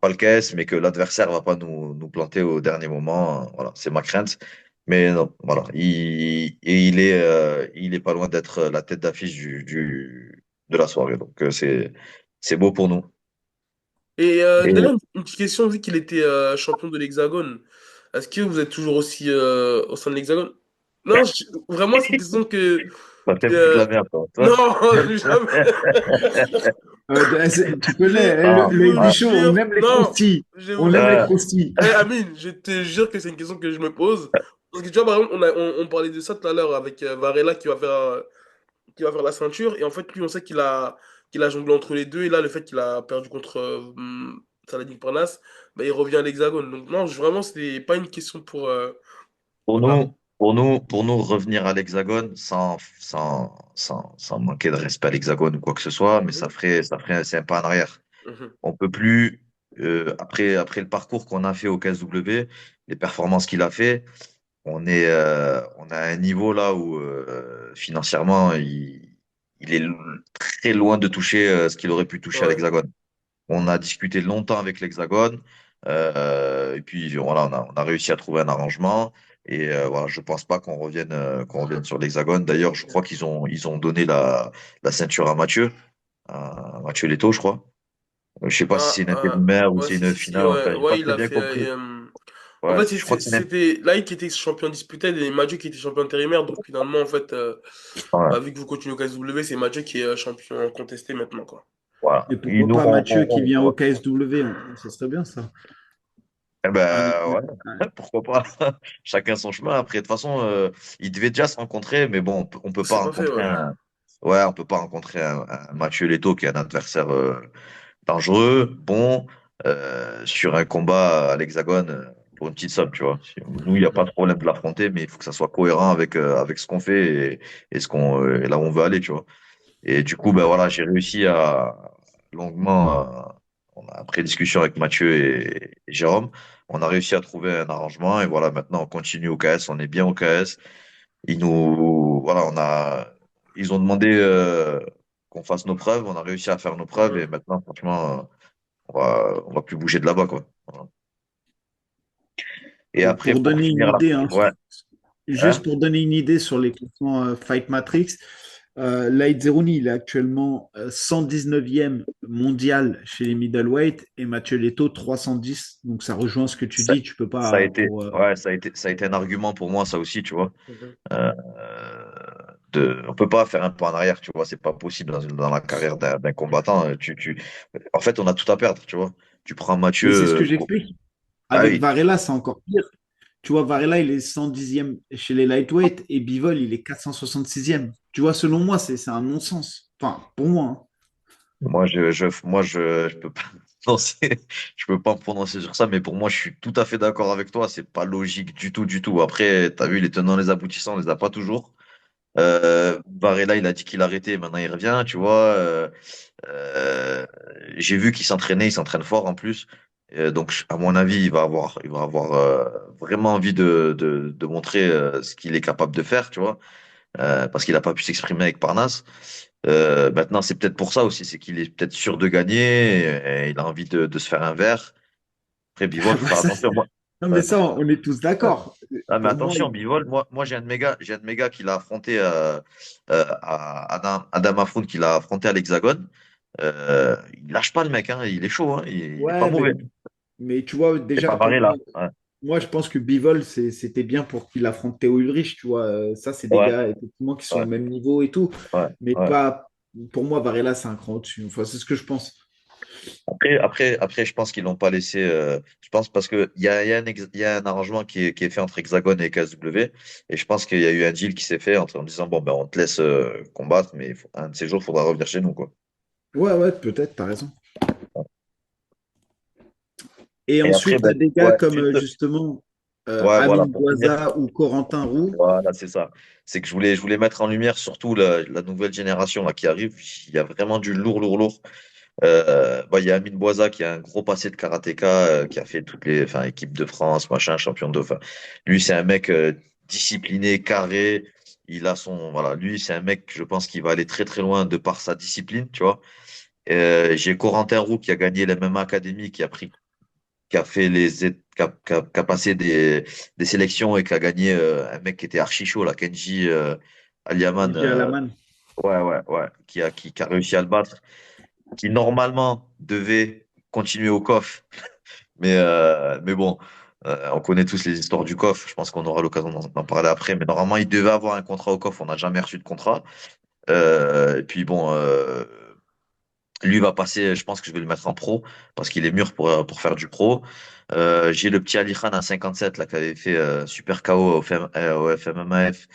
pas le KS, mais que l'adversaire va pas nous planter au dernier moment. Voilà, c'est ma crainte. Mais non, voilà, il est pas loin d'être la tête d'affiche de la soirée. Donc c'est beau pour nous. Et Et d'ailleurs, une petite question, vu qu'il était champion de l'Hexagone, est-ce que vous êtes toujours aussi au sein de l'Hexagone? Non, vraiment, c'est une question que Bah, t'aimes plus que Euh, la merde, toi. non, jamais. Tu connais hein, Ah, le Je vous ouais. bichon, on jure, aime les non, croustilles. je On vous aime les jure. Ouais. croustilles. Amine, je te jure que c'est une question que je me pose. Parce que tu vois, par exemple, on parlait de ça tout à l'heure avec Varela qui va faire la ceinture. Et en fait, lui, on sait qu'il a jonglé entre les deux. Et là, le fait qu'il a perdu contre Saladin Parnasse, bah, il revient à l'Hexagone. Donc, non, vraiment, c'est pas une question pour. Pour Voilà. nous, revenir à l'Hexagone sans manquer de respect à l'Hexagone ou quoi que ce soit, mais Mhm. c'est un pas en arrière. Mhm. On peut plus, après le parcours qu'on a fait au KSW, les performances qu'il a fait, on a un niveau là où financièrement, il est très loin de toucher ce qu'il aurait pu toucher à Ouais. l'Hexagone. On a discuté longtemps avec l'Hexagone, et puis voilà, on a réussi à trouver un arrangement. Et voilà, je pense pas qu'on revienne sur l'Hexagone. D'ailleurs, je crois qu'ils ont donné la ceinture à Mathieu Leto, je crois. Je sais pas si c'est une intérimaire ou Ouais, c'est si, une si, si, finale. Enfin, ouais, j'ai pas ouais, il très a bien fait. compris. En Ouais, fait, je crois que c'est une. c'était Laïc qui était champion disputé et Mathieu qui était champion intérimaire. Donc, finalement, en fait, Ouais, bah, vu que vous continuez au KSW, c'est Mathieu qui est champion contesté maintenant, quoi. voilà. Et Et pourquoi nous, pas Mathieu qui vient au ouais. KSW? Ça serait bien, ça. Eh Avec, ben ouais, pourquoi pas. Chacun son chemin. Après, de toute façon, ils devaient déjà se rencontrer, mais bon, on peut pas C'est pas fait, rencontrer ouais. ouais, on peut pas rencontrer un Mathieu Leto qui est un adversaire dangereux, bon, sur un combat à l'Hexagone pour une petite somme, tu vois. Nous, il n'y a pas de problème de l'affronter, mais il faut que ça soit cohérent avec ce qu'on fait et et là où on veut aller, tu vois. Et du coup, ben voilà, j'ai réussi à longuement, après discussion avec Mathieu et Jérôme, on a réussi à trouver un arrangement et voilà, maintenant on continue au KS, on est bien au KS. Voilà, ils ont demandé qu'on fasse nos preuves, on a réussi à faire nos preuves et Mhm. maintenant, franchement, on va plus bouger de là-bas, quoi. Voilà. Et après, pour pour donner une finir là, idée, hein, ouais, juste hein, pour donner une idée sur les classements Fight Matrix, Light Zeroni, il est actuellement 119e mondial chez les middleweight et Mathieu Leto 310. Donc ça rejoint ce que tu ça, dis. Tu peux pas pour. ça a été un argument pour moi, ça aussi, tu vois. Mhm. Euh, on peut pas faire un pas en arrière, tu vois, c'est pas possible dans la carrière d'un combattant. En fait, on a tout à perdre, tu vois. Tu prends Mais c'est ce Mathieu. que j'explique. Ah Avec oui, Varela, c'est encore pire. Tu vois, Varela, il est 110e chez les lightweight et Bivol, il est 466e. Tu vois, selon moi, c'est un non-sens. Enfin, pour moi, hein. je peux pas je peux pas me prononcer sur ça, mais pour moi, je suis tout à fait d'accord avec toi. C'est pas logique du tout, du tout. Après, t'as vu, les tenants, les aboutissants, on les a pas toujours. Varela, il a dit qu'il arrêtait, maintenant il revient, tu vois. Euh, j'ai vu qu'il s'entraînait, il s'entraîne fort en plus. Donc, à mon avis, il va avoir vraiment envie de montrer ce qu'il est capable de faire, tu vois, parce qu'il n'a pas pu s'exprimer avec Parnasse. Maintenant, c'est peut-être pour ça aussi, c'est qu'il est peut-être sûr de gagner, et il a envie de se faire un verre. Après, Bivol, Ah faut bah faire ça, attention. Moi, non, mais ouais. ça, on est tous d'accord. Ah, mais Pour moi, attention, Bivol, moi j'ai un de mes gars qui l'a affronté Adam Afroun, qui l'a affronté à l'Hexagone. Il lâche pas le mec, hein, il est chaud, hein, il est pas ouais, mauvais. mais tu vois, C'est déjà, pas pour barré moi, là. Ouais, moi, je pense que Bivol, c'était bien pour qu'il affronte Théo Ulrich, tu vois. Ça, c'est des ouais, gars, effectivement, qui sont au ouais, même niveau et tout. ouais, Mais ouais. pas, pour moi, Varela, c'est un cran au-dessus. Enfin, c'est ce que je pense. Après, je pense qu'ils l'ont pas laissé. Je pense parce que il y a un arrangement qui est fait entre Hexagone et KSW, et je pense qu'il y a eu un deal qui s'est fait en disant bon ben on te laisse combattre, mais un de ces jours, il faudra revenir chez nous, quoi. Ouais, ouais, peut-être, t'as raison. Et Et après, ensuite, tu as ben, des gars ouais, comme juste, justement ouais, voilà, Amine pour finir. Boisa ou Corentin Roux. Voilà, c'est ça. C'est que je voulais mettre en lumière surtout la nouvelle génération là, qui arrive. Il y a vraiment du lourd, lourd, lourd. Bah, il y a Amine Boisa qui a un gros passé de karatéka, qui a fait enfin, équipe de France, machin, champion de. Enfin, lui, c'est un mec discipliné, carré. Voilà, lui, c'est un mec, je pense, qui va aller très, très loin de par sa discipline, tu vois. J'ai Corentin Roux qui a gagné la MMA Academy, qui a fait qui a passé des sélections et qui a gagné un mec qui était archi chaud, là, Kenji Aliaman, Kenji Alaman. ouais, qui a réussi à le battre, qui normalement devait continuer au COF, mais bon, On connaît tous les histoires du COF. Je pense qu'on aura l'occasion d'en parler après. Mais normalement, il devait avoir un contrat au COF. On n'a jamais reçu de contrat. Et puis bon, lui va passer. Je pense que je vais le mettre en pro parce qu'il est mûr pour faire du pro. J'ai le petit Ali Khan à 57 là qui avait fait super KO au FMMAF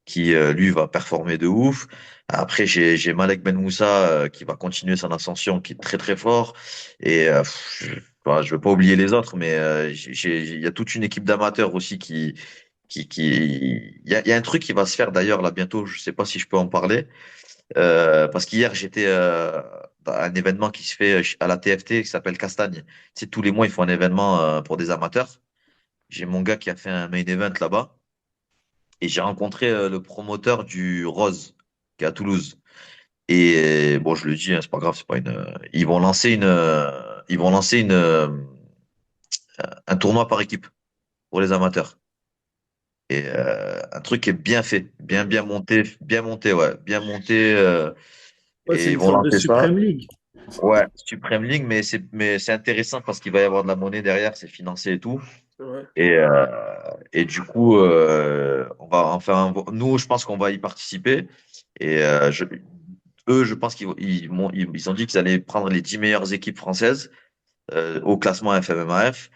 qui lui va performer de ouf. Après j'ai Malek Ben Moussa qui va continuer son ascension qui est très très fort et voilà, je veux pas oublier les autres mais il y a toute une équipe d'amateurs aussi qui il y a un truc qui va se faire d'ailleurs là bientôt, je sais pas si je peux en parler parce qu'hier j'étais dans un événement qui se fait à la TFT qui s'appelle Castagne. Tu sais, tous les mois ils font un événement pour des amateurs. J'ai mon gars qui a fait un main event là-bas et j'ai rencontré le promoteur du Rose qui est à Toulouse. Et bon, je le dis, hein, c'est pas grave, c'est pas une. Ils vont lancer un tournoi par équipe pour les amateurs. Et un truc qui est bien fait, bien monté, ouais, bien monté. Ouais, c'est Et ils une vont sorte de lancer ça. Supreme League. Ouais, Supreme League, mais c'est intéressant parce qu'il va y avoir de la monnaie derrière, c'est financé et tout. Ouais. Et du coup, on va enfin, nous, je pense qu'on va y participer. Et eux, je pense qu'ils ont dit qu'ils allaient prendre les 10 meilleures équipes françaises au classement FMMAF.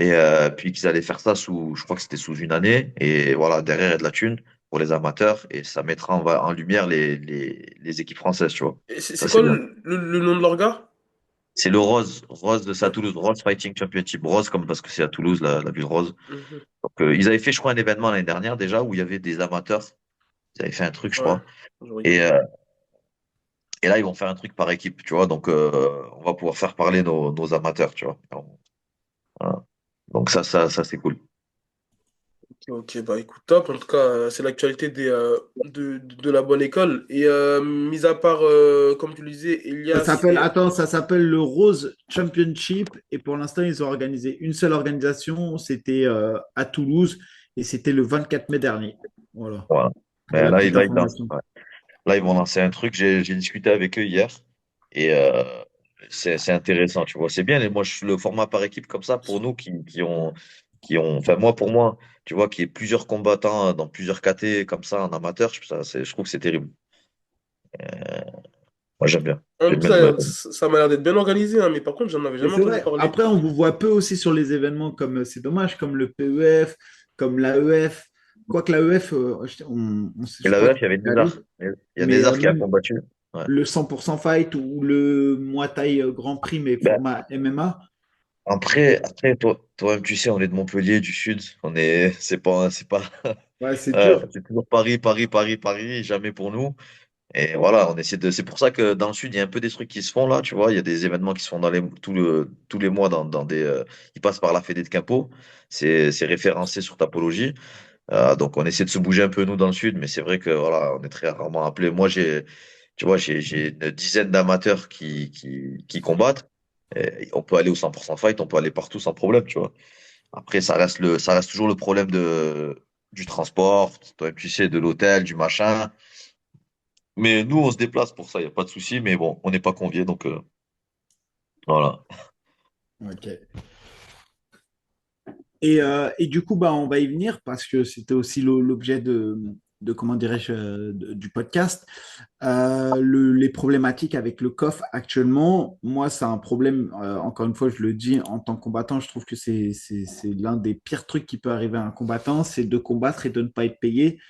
Et puis qu'ils allaient faire ça je crois que c'était sous une année. Et voilà, derrière, il y a de la thune pour les amateurs. Et ça mettra en lumière les équipes françaises, tu vois. Et c'est Ça, quoi c'est bien. le nom de leur gars? C'est le Rose de ça à Toulouse, Rose Fighting Championship. Rose, comme parce que c'est à Toulouse, la ville rose. Mhm. Donc, ils avaient fait, je crois, un événement l'année dernière déjà où il y avait des amateurs. Ils avaient fait un truc, je Ouais, crois. je Et, regarde. et là, ils vont faire un truc par équipe, tu vois. Donc, on va pouvoir faire parler nos amateurs, tu vois. Voilà. Donc, ça, c'est cool. Ok, bah écoute, top. En tout cas, c'est l'actualité de la bonne école. Et mis à part, comme tu le disais, Elias et. Ça s'appelle le Rose Championship. Et pour l'instant, ils ont organisé une seule organisation. C'était à Toulouse et c'était le 24 mai dernier. Voilà, Voilà. pour Mais la là, petite information. là, ils vont lancer un truc. J'ai discuté avec eux hier. Et c'est intéressant, tu vois. C'est bien. Et moi, le format par équipe comme ça, pour nous enfin, moi, pour moi, tu vois, qu'il y ait plusieurs combattants dans plusieurs KT comme ça en amateur, je trouve que c'est terrible. Moi, j'aime bien. En J'aime plus, bien le mettre. ça m'a l'air d'être bien organisé, hein, mais par contre, j'en avais Mais jamais c'est entendu vrai. parler. Après, on vous voit peu aussi sur les événements comme c'est dommage, comme le PEF, comme l'AEF. Quoique l'AEF, Et je la crois EF, qu'il il y avait est allé. Nézar. Il y a Mais Nézar qui a même combattu. Ouais. le 100% fight ou le Muay Thai Grand Prix, mais Ben, format MMA. après toi-même, tu sais, on est de Montpellier, du Sud. C'est pas, Ouais, c'est dur. c'est toujours Paris, Paris, Paris, Paris, jamais pour nous. Et voilà, c'est pour ça que dans le sud, il y a un peu des trucs qui se font là, tu vois. Il y a des événements qui se font tous les mois dans des, ils passent par la Fédé de Quimpo. C'est référencé sur Tapologie. Donc on essaie de se bouger un peu nous dans le sud, mais c'est vrai que voilà, on est très rarement appelé. Moi, tu vois, j'ai une dizaine d'amateurs qui combattent. Et on peut aller au 100% fight, on peut aller partout sans problème, tu vois. Après, ça reste toujours le problème du transport, toi, tu sais, de l'hôtel, du machin. Mais nous, on se déplace pour ça, il n'y a pas de souci. Mais bon, on n'est pas conviés, donc voilà. Ok. Et du coup, bah, on va y venir parce que c'était aussi l'objet comment dirais-je, du podcast. Les problématiques avec le COF actuellement, moi, c'est un problème, encore une fois, je le dis, en tant que combattant, je trouve que c'est l'un des pires trucs qui peut arriver à un combattant, c'est de combattre et de ne pas être payé.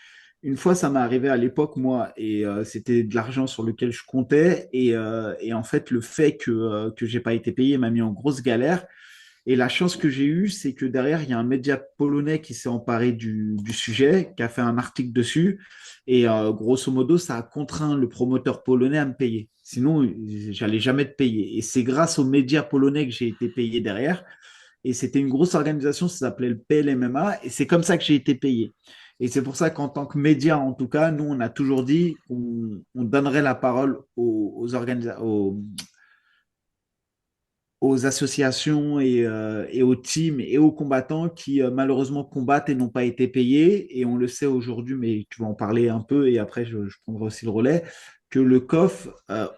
Une fois, ça m'est arrivé à l'époque, moi, et c'était de l'argent sur lequel je comptais. Et en fait, le fait que j'ai pas été payé m'a mis en grosse galère. Et la chance que j'ai eue, c'est que derrière, il y a un média polonais qui s'est emparé du sujet, qui a fait un article dessus. Et grosso modo, ça a contraint le promoteur polonais à me payer. Sinon, j'allais jamais te payer. Et c'est grâce aux médias polonais que j'ai été payé derrière. Et c'était une grosse organisation, ça s'appelait le PLMMA. Et c'est comme ça que j'ai été payé. Et c'est pour ça qu'en tant que média, en tout cas, nous, on a toujours dit qu'on donnerait la parole aux associations et aux teams et aux combattants qui malheureusement combattent et n'ont pas été payés. Et on le sait aujourd'hui, mais tu vas en parler un peu et après je prendrai aussi le relais, que le COF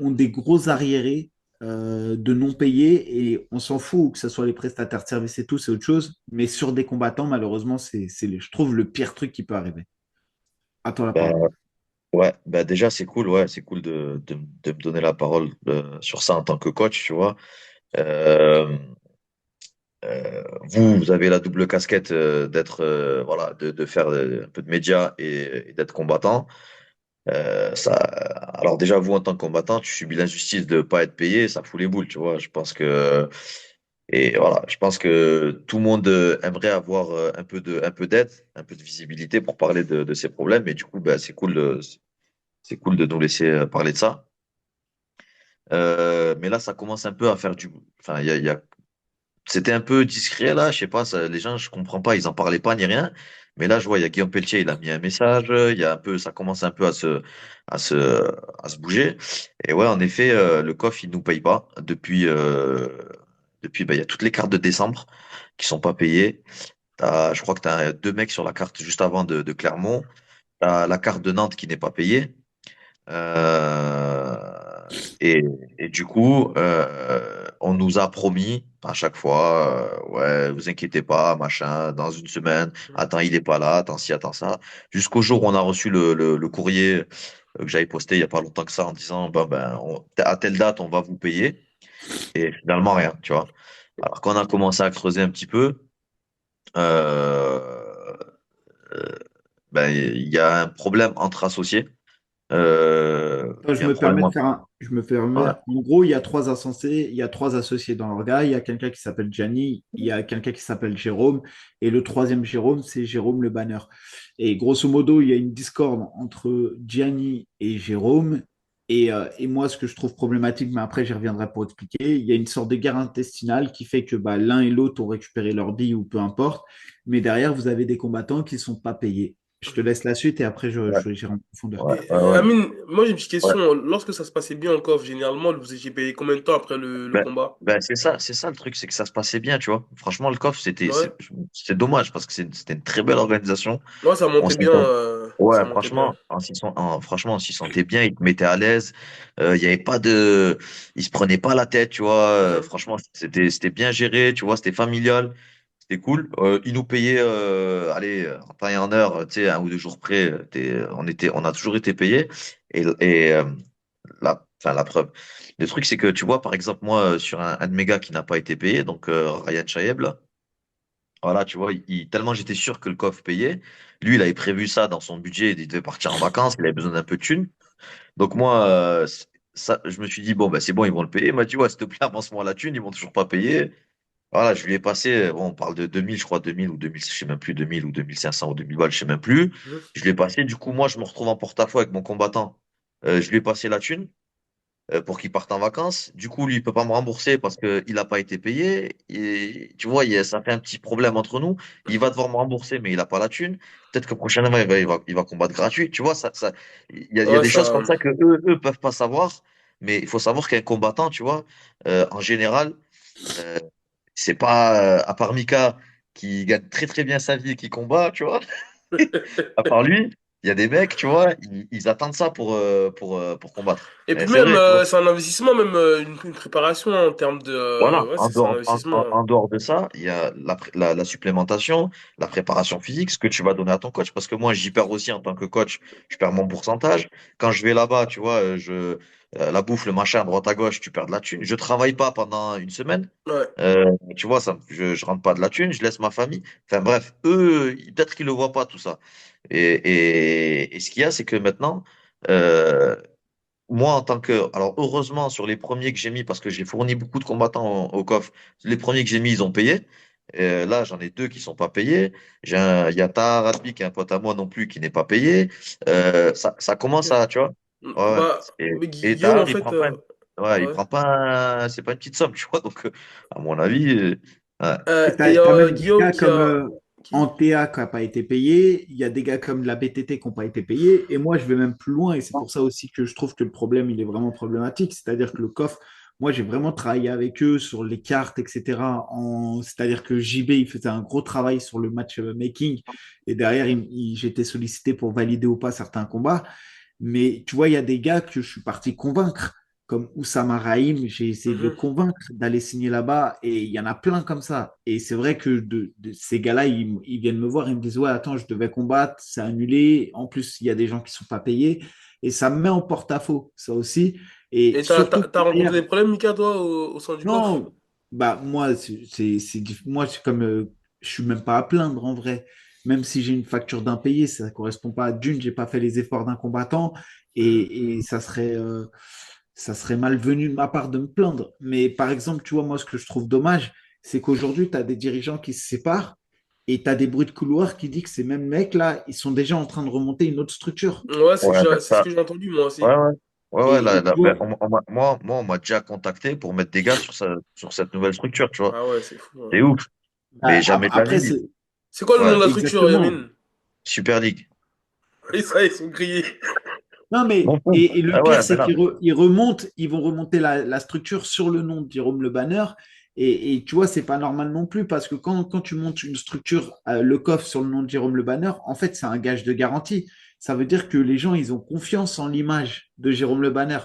ont des gros arriérés de non payés et on s'en fout, que ce soit les prestataires de services et tout, c'est autre chose. Mais sur des combattants, malheureusement, je trouve, le pire truc qui peut arriver. À toi la Ben, parole. ouais, ben déjà, c'est cool, ouais, c'est cool de me donner la parole sur ça en tant que coach, tu vois. Euh, vous avez la double casquette d'être, voilà, de faire un peu de médias et d'être combattant. Alors déjà, vous, en tant que combattant, tu subis l'injustice de pas être payé, ça fout les boules, tu vois. Et voilà, je pense que tout le monde aimerait avoir un peu d'aide, un peu de visibilité pour parler de ses problèmes. Et du coup, ben, c'est cool de nous laisser parler de ça. Mais là, ça commence un peu à faire du, enfin, c'était un peu discret là, je sais pas, les gens, je comprends pas, ils en parlaient pas ni rien. Mais là, je vois, il y a Guillaume Pelletier, il a mis un message, il y a un peu, ça commence un peu à se, à se bouger. Et ouais, en effet, le COF, il nous paye pas depuis, bah, il y a toutes les cartes de décembre qui sont pas payées. Je crois que tu as deux mecs sur la carte juste avant de Clermont. T'as la carte de Nantes qui n'est pas payée. Euh, et, et du coup, on nous a promis à chaque fois, ouais, vous inquiétez pas, machin, dans une semaine, attends, il est pas là, attends ci, attends ça. Jusqu'au jour où on a reçu le courrier que j'avais posté il y a pas longtemps que ça en disant, à telle date, on va vous payer. Et finalement, rien, tu vois. Alors qu'on a commencé à creuser un petit peu, euh, euh, ben, il y a un problème entre associés. Attends, Il y a un problème entre... je me permets. Ouais. En gros, il y a trois associés dans l'orga. Il y a quelqu'un qui s'appelle Gianni, il y a quelqu'un qui s'appelle Jérôme, et le troisième Jérôme, c'est Jérôme le Banner. Et grosso modo, il y a une discorde entre Gianni et Jérôme. Et moi, ce que je trouve problématique, mais après, j'y reviendrai pour expliquer, il y a une sorte de guerre intestinale qui fait que bah, l'un et l'autre ont récupéré leur bille ou peu importe. Mais derrière, vous avez des combattants qui ne sont pas payés. Je te laisse la suite et après, Ouais, j'irai en profondeur. ouais, Et, ouais, ouais. Amine, moi j'ai une petite Ouais. question. Lorsque ça se passait bien en COF, généralement, vous étiez payé combien de temps après le Ben, combat? c'est ça le truc, c'est que ça se passait bien, tu vois. Franchement, le COF, Ouais. c'est dommage parce que c'était une très belle organisation. Ouais, ça On montait bien. s'entend. Ça Ouais, montait bien. franchement, franchement, on s'y sentait bien, ils te mettaient à l'aise. Il y avait pas de, ils se prenaient pas la tête, tu vois. Mhm. Franchement, c'était bien géré, tu vois, c'était familial, c'était cool. Ils nous payaient, allez, en temps et en heure, tu sais, un ou deux jours près, on a toujours été payés. Et la preuve. Le truc, c'est que tu vois, par exemple, moi, sur un de mes gars qui n'a pas été payé, donc Ryan Chaeb, là, voilà, tu vois, tellement j'étais sûr que le COF payait, lui, il avait prévu ça dans son budget, il devait partir en vacances, il avait besoin d'un peu de thunes. Donc moi, ça, je me suis dit, bon, bah, c'est bon, ils vont le payer. Il m'a dit, ouais, s'il te plaît, avance-moi la thune, ils vont toujours pas payer. Voilà, je lui ai passé, bon, on parle de 2000, je crois, 2000 ou 2000, je sais même plus, 2000 ou 2500 ou 2000 balles, je sais même plus. Mhm. Je lui ai passé, du coup, moi, je me retrouve en porte-à-faux avec mon combattant. Je lui ai passé la thune pour qu'il parte en vacances. Du coup, lui, il peut pas me rembourser parce qu'il n'a pas été payé. Et tu vois, ça fait un petit problème entre nous. Il va devoir me rembourser, mais il n'a pas la thune. Peut-être que prochainement, il va combattre gratuit. Tu vois, il y a Ouais, des choses ça. comme ça que eux peuvent pas savoir. Mais il faut savoir qu'un combattant, tu vois, en général, euh, c'est pas, à part Mika, qui gagne très très bien sa vie et qui combat, tu vois. À part lui, il y a des mecs, tu vois, ils attendent ça pour combattre. Et Et puis c'est même, vrai, tu vois. c'est un investissement, même une préparation en termes de. Voilà, Ouais, c'est un investissement. en dehors de ça, il y a la supplémentation, la préparation physique, ce que tu vas donner à ton coach. Parce que moi, j'y perds aussi en tant que coach, je perds mon pourcentage. Quand je vais là-bas, tu vois, la bouffe, le machin, à droite à gauche, tu perds de la thune. Je travaille pas pendant une semaine. Ouais. Tu vois, je rentre pas de la thune, je laisse ma famille. Enfin bref, eux, peut-être qu'ils le voient pas tout ça. Et ce qu'il y a, c'est que maintenant, euh, moi, en tant que... Alors, heureusement, sur les premiers que j'ai mis, parce que j'ai fourni beaucoup de combattants au COF, les premiers que j'ai mis, ils ont payé. Là, j'en ai deux qui sont pas payés. Il y a Tahar Ratbi, qui est un pote à moi non plus, qui n'est pas payé. Ça commence à, tu vois. Ouais, ouais. Bah, mais Et Guillaume, en Tahar, il fait. prend pas, ouais, il Ouais. prend pas, c'est pas une petite somme, tu vois. Donc, à mon avis, ouais. Et Et t'as même des Guillaume gars qui comme a. Qui? Antea qui n'a pas été payé, il y a des gars comme la BTT qui n'ont pas été payés, et moi je vais même plus loin, et c'est pour ça aussi que je trouve que le problème il est vraiment problématique, c'est-à-dire que le COF, moi j'ai vraiment travaillé avec eux sur les cartes, etc. C'est-à-dire que JB il faisait un gros travail sur le match making, et derrière j'étais sollicité pour valider ou pas certains combats, mais tu vois, il y a des gars que je suis parti convaincre comme Oussama Rahim, j'ai essayé de le Mhm. convaincre d'aller signer là-bas et il y en a plein comme ça. Et c'est vrai que ces gars-là, ils viennent me voir, ils me disent, ouais, attends, je devais combattre, c'est annulé. En plus, il y a des gens qui sont pas payés et ça me met en porte-à-faux, ça aussi. Et Et surtout que t'as rencontré derrière, des problèmes, Mika, toi, au sein du COF? non, bah moi, moi, c'est comme, je suis même pas à plaindre en vrai. Même si j'ai une facture d'impayé, ça correspond pas à d'une, j'ai pas fait les efforts d'un combattant Mhm. et ça serait malvenu de ma part de me plaindre. Mais par exemple, tu vois, moi, ce que je trouve dommage, c'est qu'aujourd'hui, tu as des dirigeants qui se séparent et tu as des bruits de couloir qui disent que ces mêmes mecs-là, ils sont déjà en train de remonter une autre structure. Ouais, Ouais, mais c'est ce ça, que j'ai entendu, moi aussi. ouais, ouais. Ouais, ouais, Et tu ben, vois, moi, on m'a déjà contacté pour mettre des gars sur cette nouvelle structure, tu vois. Ah ouais, c'est fou, C'est hein. ouf. Mais jamais de la après, vie. c'est C'est quoi le nom Ouais. de la structure, exactement. Yamine? Super League. Et ça, ils sont grillés. Non, mais Bon, bon. et le Ah pire, ouais, mais c'est là. ils remontent, ils vont remonter la structure sur le nom de Jérôme Le Banner. Et tu vois, c'est pas normal non plus parce que quand tu montes une structure, le coffre sur le nom de Jérôme Le Banner, en fait, c'est un gage de garantie. Ça veut dire que les gens, ils ont confiance en l'image de Jérôme Le Banner.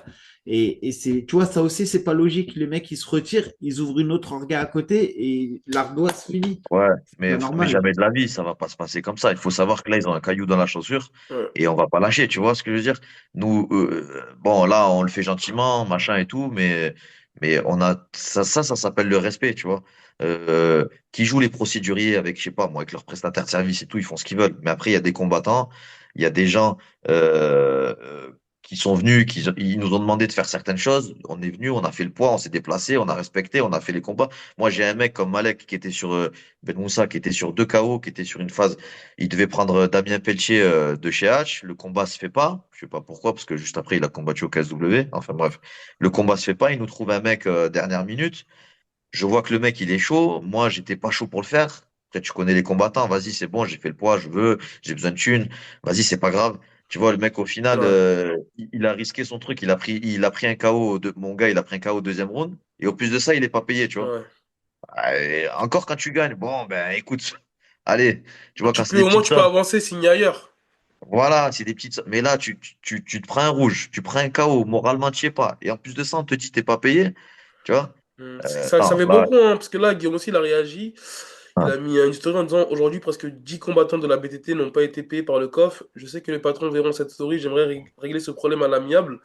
Et c'est, tu vois, ça aussi, c'est pas logique. Les mecs, ils se retirent, ils ouvrent une autre orga à côté et l'ardoise finit. Ouais, C'est pas mais normal. jamais de la vie, ça va pas se passer comme ça. Il faut savoir que là, ils ont un caillou dans la chaussure Ouais. et on va pas lâcher, tu vois ce que je veux dire? Nous, bon, là, on le fait gentiment, machin et tout, mais on a ça s'appelle le respect, tu vois. Qui jouent les procéduriers avec, je sais pas, moi, avec leurs prestataires de service et tout, ils font ce qu'ils veulent. Mais après, il y a des combattants, il y a des gens qui sont venus, ils nous ont demandé de faire certaines choses. On est venu, on a fait le poids, on s'est déplacé, on a respecté, on a fait les combats. Moi, j'ai un mec comme Malek qui était sur Ben Moussa, qui était sur deux KO, qui était sur une phase. Il devait prendre Damien Pelletier de chez H. Le combat se fait pas. Je sais pas pourquoi, parce que juste après, il a combattu au KSW. Enfin bref, le combat se fait pas. Il nous trouve un mec dernière minute. Je vois que le mec, il est chaud. Moi, j'étais pas chaud pour le faire. Après, tu connais les combattants. Vas-y, c'est bon, j'ai fait le poids, je veux, j'ai besoin de thunes. Vas-y, c'est pas grave. Tu vois, le mec, au final, Ouais. il a risqué son truc. Il a pris un KO. Mon gars, il a pris un KO au deuxième round. Et au plus de ça, il est pas payé, tu vois. Ouais. Et encore quand tu gagnes, bon, ben écoute, allez, tu vois, quand c'est des Au moins, petites tu peux sommes, avancer, signer ailleurs. voilà, c'est des petites sommes. Mais là, tu te prends un rouge, tu prends un KO, moralement, tu sais pas. Et en plus de ça, on te dit, t'es pas payé, tu vois. Ça Non, fait là, beaucoup, hein, parce que là, Guillaume aussi, il a réagi. Il hein. a mis une story en disant, aujourd'hui, presque 10 combattants de la BTT n'ont pas été payés par le COF. Je sais que les patrons verront cette story. J'aimerais régler ce problème à l'amiable.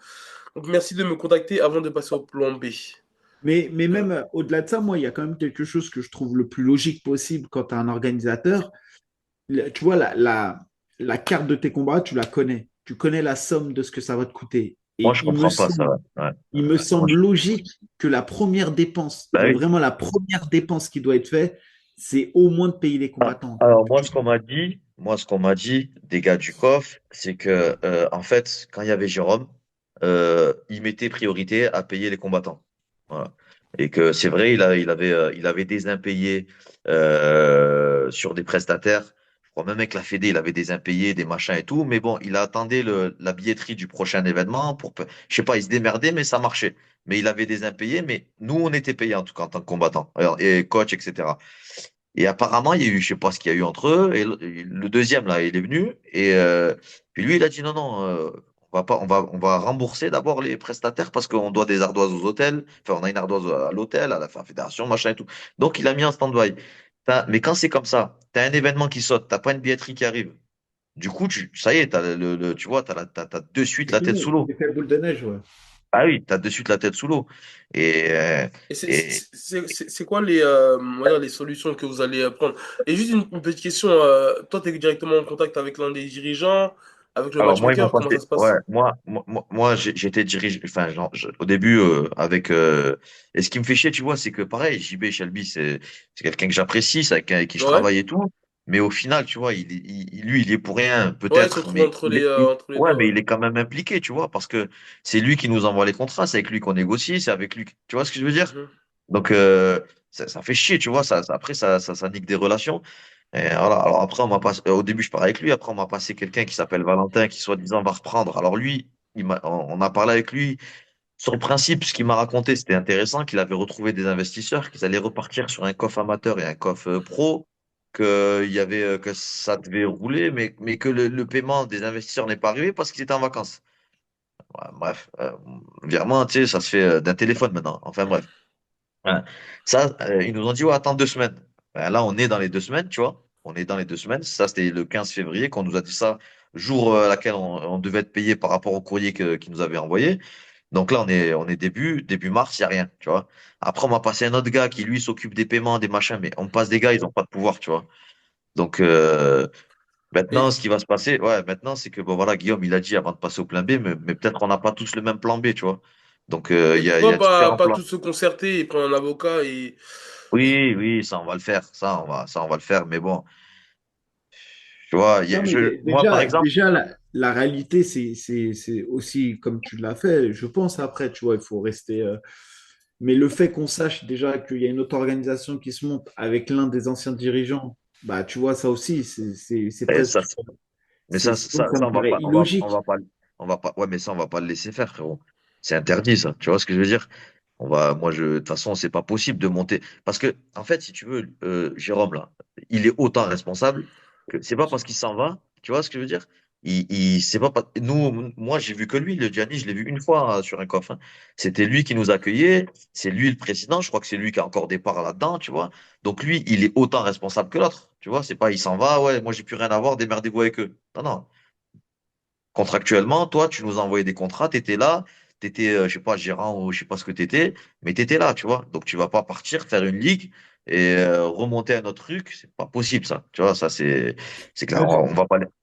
Donc, merci de me contacter avant de passer au plan B. Mais Euh, même au-delà de ça, moi, il y a quand même quelque chose que je trouve le plus logique possible quand tu es un organisateur. Tu vois, la carte de tes combats, tu la connais. Tu connais la somme de ce que ça va te coûter. Moi, Et je comprends pas ça. Ouais. il me Moi, semble logique que la première dépense, bah mais oui. vraiment la première dépense qui doit être faite, c'est au moins de payer les Ah, combattants. alors moi, ce qu'on m'a dit des gars du COF, c'est que en fait, quand il y avait Jérôme, il mettait priorité à payer les combattants. Voilà. Et que c'est vrai, il avait des impayés sur des prestataires. Je crois même avec la Fédé, il avait des impayés, des machins et tout. Mais bon, il attendait la billetterie du prochain événement je sais pas, il se démerdait, mais ça marchait. Mais il avait des impayés, mais nous, on était payés en tout cas en tant que combattants et coach, etc. Et apparemment, il y a eu, je sais pas ce qu'il y a eu entre eux. Et le deuxième, là, il est venu. Et puis lui, il a dit non, non, on va pas, on va rembourser d'abord les prestataires parce qu'on doit des ardoises aux hôtels. Enfin, on a une ardoise à l'hôtel, à la fédération, machin et tout. Donc, il a mis en stand-by. Mais quand c'est comme ça, tu as un événement qui saute, t'as pas une billetterie qui arrive. Du coup, ça y est, tu vois, t'as de suite C'est la tête sous fini, l'eau. l'effet boule de neige, ouais. Ah oui, t'as de suite la tête sous l'eau. Et, Et et c'est quoi on va dire les solutions que vous allez prendre? Et juste une petite question. Toi, tu es directement en contact avec l'un des dirigeants, avec le Alors moi, ils m'ont matchmaker, comment ça passé. se Ouais, passe? moi, j'étais dirigé. Enfin, au début, avec. Et ce qui me fait chier, tu vois, c'est que pareil, JB Shelby, c'est quelqu'un que j'apprécie, c'est quelqu'un avec qui je Ouais? travaille et tout. Mais au final, tu vois, lui, il est pour rien, Ouais, ils se peut-être, retrouvent mais entre les deux, ouais, mais ouais. il est quand même impliqué, tu vois, parce que c'est lui qui nous envoie les contrats, c'est avec lui qu'on négocie, c'est avec lui. Tu vois ce que je veux dire? Mhm. Donc, ça fait chier, tu vois. Après, ça nique des relations. Et voilà. Alors après, au début, je parlais avec lui. Après, on m'a passé quelqu'un qui s'appelle Valentin, qui soi-disant va reprendre. Alors lui, on a parlé avec lui. Sur le principe, ce qu'il m'a raconté, c'était intéressant, qu'il avait retrouvé des investisseurs, qu'ils allaient repartir sur un coffre amateur et un coffre pro, que ça devait rouler, mais que le paiement des investisseurs n'est pas arrivé parce qu'ils étaient en vacances. Ouais, bref, virement, tu sais, ça se fait d'un téléphone maintenant. Enfin bref. Ouais. Ça, ils nous ont dit, ouais, attends 2 semaines. Ben, là, on est dans les 2 semaines, tu vois. On est dans les 2 semaines. Ça, c'était le 15 février qu'on nous a dit ça, jour à laquelle on devait être payé par rapport au courrier qu'ils nous avaient envoyé. Donc là, on est début mars, il n'y a rien, tu vois. Après, on m'a passé un autre gars qui, lui, s'occupe des paiements, des machins, mais on me passe des gars, ils n'ont pas de pouvoir, tu vois. Donc, maintenant, Et, ce qui va se passer, ouais, maintenant, c'est que, bon, voilà, Guillaume, il a dit avant de passer au plan B, mais peut-être qu'on n'a pas tous le même plan B, tu vois. Donc, et il y pourquoi a différents pas plans. tous se concerter et prendre un avocat et... Oui, oui, ça, on va le faire. Ça, on va le faire. Mais bon, tu vois, Non, mais moi, par exemple, déjà la réalité, c'est aussi comme tu l'as fait. Je pense après, tu vois, il faut rester. Mais le fait qu'on sache déjà qu'il y a une autre organisation qui se monte avec l'un des anciens dirigeants, bah, tu vois, ça aussi, c'est eh, ça, presque. mais ça, Donc, ça me on va paraît pas, illogique. on va pas, ouais, mais ça, on va pas le laisser faire, frérot. C'est interdit, ça. Tu vois ce que je veux dire? De toute façon, c'est pas possible de monter. Parce que, en fait, si tu veux, Jérôme, là, il est autant responsable que c'est pas parce qu'il s'en va, tu vois ce que je veux dire? C'est pas, moi, j'ai vu que lui, le Gianni, je l'ai vu une fois sur un coffre, hein. C'était lui qui nous accueillait, c'est lui le président, je crois que c'est lui qui a encore des parts là-dedans, tu vois. Donc lui, il est autant responsable que l'autre, tu vois. C'est pas, il s'en va, ouais, moi, j'ai plus rien à voir, démerdez-vous avec eux. Non, non. Contractuellement, toi, tu nous as envoyé des contrats, tu étais là, tu étais, je sais pas, gérant ou je sais pas ce que tu étais, mais tu étais là, tu vois. Donc, tu vas pas partir faire une ligue et remonter un autre truc, c'est pas possible, ça. Tu vois, ça, c'est clair, Ouais,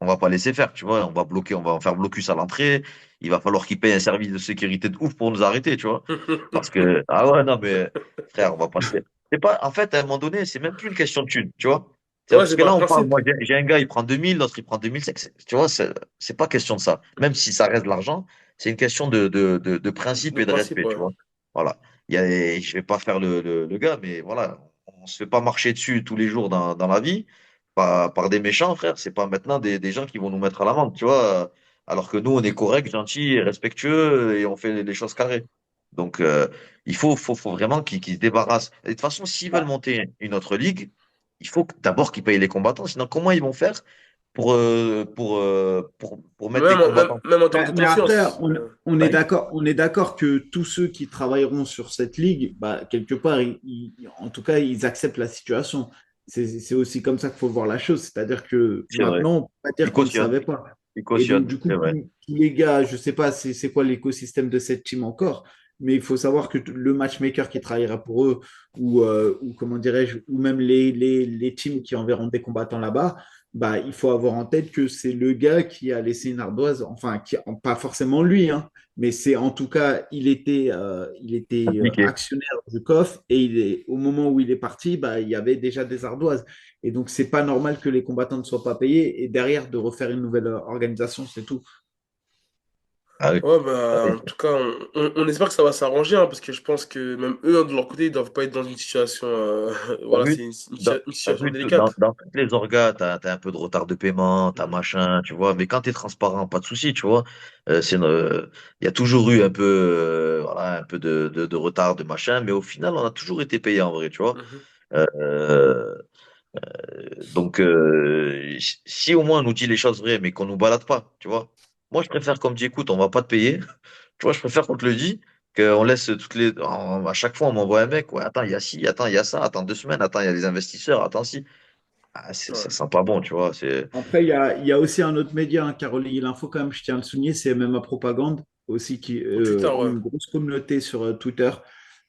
on va pas laisser faire, tu vois. On va bloquer, on va en faire blocus à l'entrée. Il va falloir qu'ils payent un service de sécurité de ouf pour nous arrêter, tu vois. Parce que, ah ouais, non, mais frère, on va pas se... C'est pas, en fait, à un moment donné, c'est même plus une question de thune, tu vois. Ouais, Parce c'est que par là, on parle, principe. moi, j'ai un gars, il prend 2000, l'autre, il prend 2005. Tu vois, c'est pas question de ça. Même si ça reste de l'argent, c'est une question de principe De et de principe, respect, tu ouais. vois. Voilà. Je vais pas faire le gars, mais voilà. On se fait pas marcher dessus tous les jours dans la vie par des méchants, frère. C'est pas maintenant des gens qui vont nous mettre à l'amende, tu vois. Alors que nous, on est correct, gentil, respectueux et on fait les choses carrées. Donc, faut vraiment qu'ils se débarrassent. Et de toute façon, s'ils veulent monter une autre ligue, il faut d'abord qu'ils payent les combattants. Sinon, comment ils vont faire pour mettre des combattants? Même en termes de mais après, confiance. on est d'accord, que tous ceux qui travailleront sur cette ligue, bah, quelque part, en tout cas, ils acceptent la situation. C'est aussi comme ça qu'il faut voir la chose. C'est-à-dire que C'est vrai. maintenant, on peut pas Ils dire qu'on ne cautionnent. savait pas. Ils Et donc, cautionnent. du coup, C'est vrai. tous les gars, je sais pas c'est quoi l'écosystème de cette team encore, mais il faut savoir que le matchmaker qui travaillera pour eux, ou comment dirais-je, ou même les teams qui enverront des combattants là-bas, bah, il faut avoir en tête que c'est le gars qui a laissé une ardoise, enfin, pas forcément lui, hein, mais c'est en tout cas, il était Appliqué. actionnaire du COF et au moment où il est parti, bah, il y avait déjà des ardoises. Et donc, c'est pas normal que les combattants ne soient pas payés et derrière de refaire une nouvelle organisation, c'est tout. Ah oui. Ouais, Ah bah, oui. en tout cas, on espère que ça va s'arranger, hein, parce que je pense que même eux, de leur côté, ils doivent pas être dans une situation. T'as Voilà, vu, c'est dans, une t'as situation vu délicate. dans toutes les orgas, t'as un peu de retard de paiement, t'as Mhm. machin, tu vois. Mais quand t'es transparent, pas de souci, tu vois. Il y a toujours eu un peu, voilà, un peu de retard, de machin, mais au final, on a toujours été payé en vrai, tu vois. Mhm. Euh, donc, si au moins on nous dit les choses vraies, mais qu'on nous balade pas, tu vois. Moi, je préfère qu'on me dit, écoute, on va pas te payer. Tu vois, je préfère qu'on te le dise, qu'on laisse à chaque fois, on m'envoie un mec, ouais, attends, il y a ci, attends, il y a ça, attends 2 semaines, attends, il y a les investisseurs, attends, si. Ah, ça Ouais. sent pas bon, tu vois. Après, il y a aussi un autre média hein, qui a relayé l'info, quand même, je tiens à le souligner, c'est MMA Propagande, aussi, qui Au Twitter, ont ouais. une grosse communauté sur Twitter.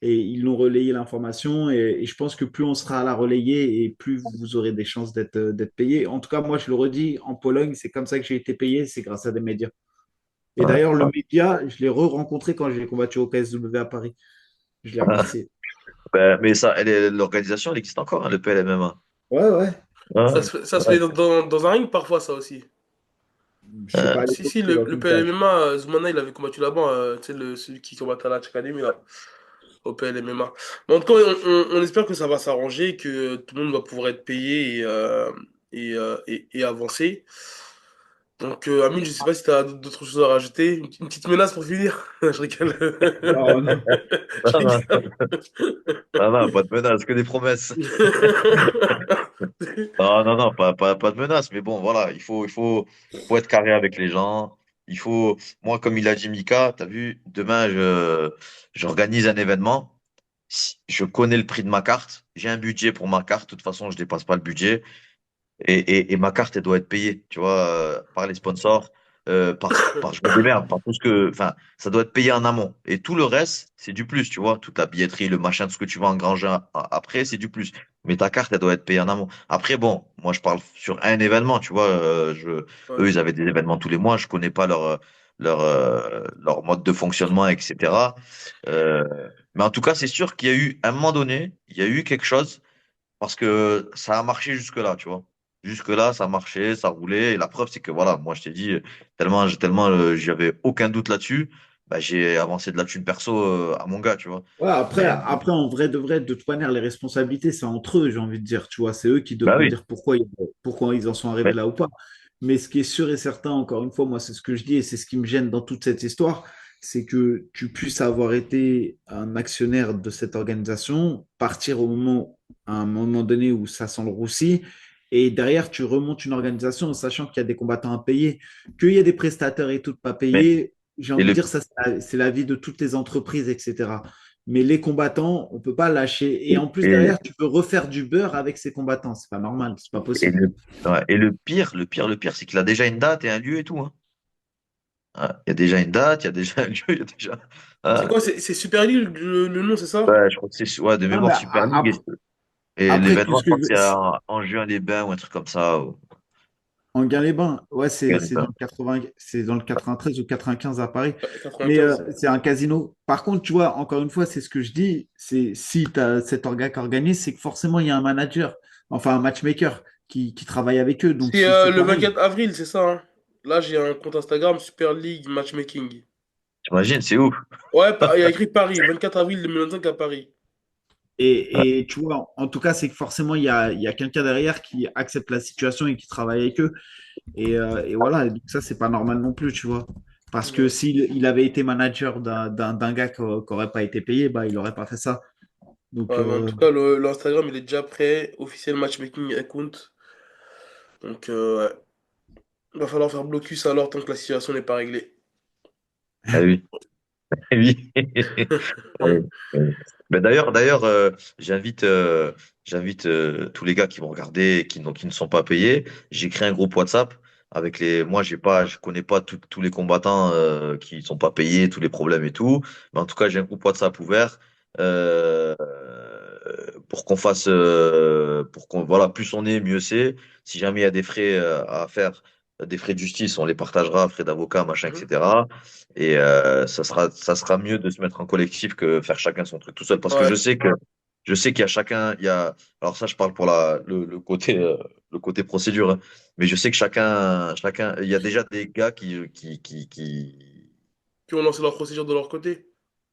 Et ils l'ont relayé l'information. Et je pense que plus on sera à la relayer et plus vous aurez des chances d'être payé. En tout cas, moi, je le redis, en Pologne, c'est comme ça que j'ai été payé, c'est grâce à des médias. Et Ouais. d'ailleurs, le média, je l'ai re-rencontré quand j'ai combattu au KSW à Paris. Je l'ai remercié. Ben, mais ça, l'organisation, elle existe encore, hein, le PLMMA. Ouais, ouais. Ouais, Ça se ouais. fait dans un ring parfois, ça aussi. Je sais pas à Si, l'époque, si, c'était dans le une cage. PLMMA, Zoumana, il avait combattu là-bas, tu sais, celui qui combattait à la Academy, là, au PLMMA. Mais en tout cas, on espère que ça va s'arranger, que tout le monde va pouvoir être payé et avancer. Donc, Amine, je sais pas si tu as d'autres choses à rajouter. Une petite menace pour finir. Je rigole. Non, non. Je Non, non, rigole. non, non, pas de menace, que des promesses. Non, non, non, pas de menace, mais bon, voilà, faut être carré avec les gens. Moi, comme il a dit Mika, t'as vu, demain, j'organise un événement. Si je connais le prix de ma carte, j'ai un budget pour ma carte. De toute façon, je dépasse pas le budget. Et ma carte, elle doit être payée, tu vois, par les sponsors, je me démerde, par tout ce que, enfin, ça doit être payé en amont. Et tout le reste, c'est du plus, tu vois, toute la billetterie, le machin, tout ce que tu vas engranger après, c'est du plus. Mais ta carte, elle doit être payée en amont. Après, bon, moi, je parle sur un événement, tu vois, eux, Ouais. ils avaient des événements tous les mois, je connais pas leur mode de fonctionnement, etc. Mais en tout cas, c'est sûr qu'il y a eu, à un moment donné, il y a eu quelque chose parce que ça a marché jusque-là, tu vois. Jusque-là, ça marchait, ça roulait. Et la preuve, c'est que voilà, moi, je t'ai dit, tellement, j'avais aucun doute là-dessus, bah, j'ai avancé de la thune perso à mon gars, tu vois. Ouais, Mais, après, en vrai, de toute manière, les responsabilités, c'est entre eux, j'ai envie de dire. Tu vois, c'est eux qui bah devront oui. dire pourquoi ils en sont arrivés Mais, là ou pas. Mais ce qui est sûr et certain, encore une fois, moi, c'est ce que je dis et c'est ce qui me gêne dans toute cette histoire, c'est que tu puisses avoir été un actionnaire de cette organisation, partir à un moment donné où ça sent le roussi, et derrière, tu remontes une organisation en sachant qu'il y a des combattants à payer, qu'il y a des prestataires et tout de pas mais, payer. J'ai et envie de le, dire, ça, c'est la vie de toutes les entreprises, etc. Mais les combattants, on ne peut pas lâcher. Et en plus, et, derrière, tu peux refaire du beurre avec ces combattants. C'est pas normal, c'est pas et possible. le, ouais, et le pire, c'est qu'il a déjà une date et un lieu et tout, hein. Ouais, il y a déjà une date, il y a déjà un lieu, il y a déjà. C'est Ouais, quoi? C'est Super League le nom, c'est ça? ouais, je crois que c'est ouais, de Ah, mais mémoire Super League. Et après, l'événement, je qu'est-ce que crois que c'est en juin-les-Bains ou un truc comme ça. en Gain-les-Bains, ouais, c'est dans Gain-les-Bains. le 80, c'est dans le 93 ou 95 à Paris. Mais 95. c'est un casino. Par contre, tu vois, encore une fois, c'est ce que je dis, c'est si tu as cet organe qui organise, c'est que forcément, il y a un manager, enfin un matchmaker qui travaille avec eux. Donc, C'est c'est le pareil. 24 avril, c'est ça, hein? Là, j'ai un compte Instagram, Super League Matchmaking. T'imagines, c'est ouf. Ouais, il y a écrit Paris, 24 avril 2025 à Paris. Et tu vois, en tout cas, c'est que forcément, il y a quelqu'un derrière qui accepte la situation et qui travaille avec eux. Et voilà, et donc ça, c'est pas normal non plus, tu vois. Parce que Ouais. s'il avait été manager d'un gars qui n'aurait pas été payé, bah, il n'aurait pas fait ça. Donc, Ouais, mais en tout cas, l'Instagram, il est déjà prêt. Officiel matchmaking account. Donc, ouais. Va falloir faire blocus alors tant que la situation n'est pas réglée. Ah oui, oui. Oui, oui. Mais d'ailleurs, j'invite tous les gars qui vont regarder et qui ne sont pas payés. J'ai créé un groupe WhatsApp avec moi, je connais pas tous les combattants qui sont pas payés, tous les problèmes et tout. Mais en tout cas, j'ai un groupe WhatsApp ouvert euh, pour qu'on fasse, voilà, plus on est, mieux c'est. Si jamais il y a des frais à faire, des frais de justice, on les partagera, frais d'avocat, machin, Mhm. etc. Et ça sera mieux de se mettre en collectif que faire chacun son truc tout seul. Parce que Ouais, je sais qu'il y a chacun, alors ça, je parle pour le côté procédure, hein. Mais je sais que il y a déjà des gars qui ont lancé leur procédure de leur côté.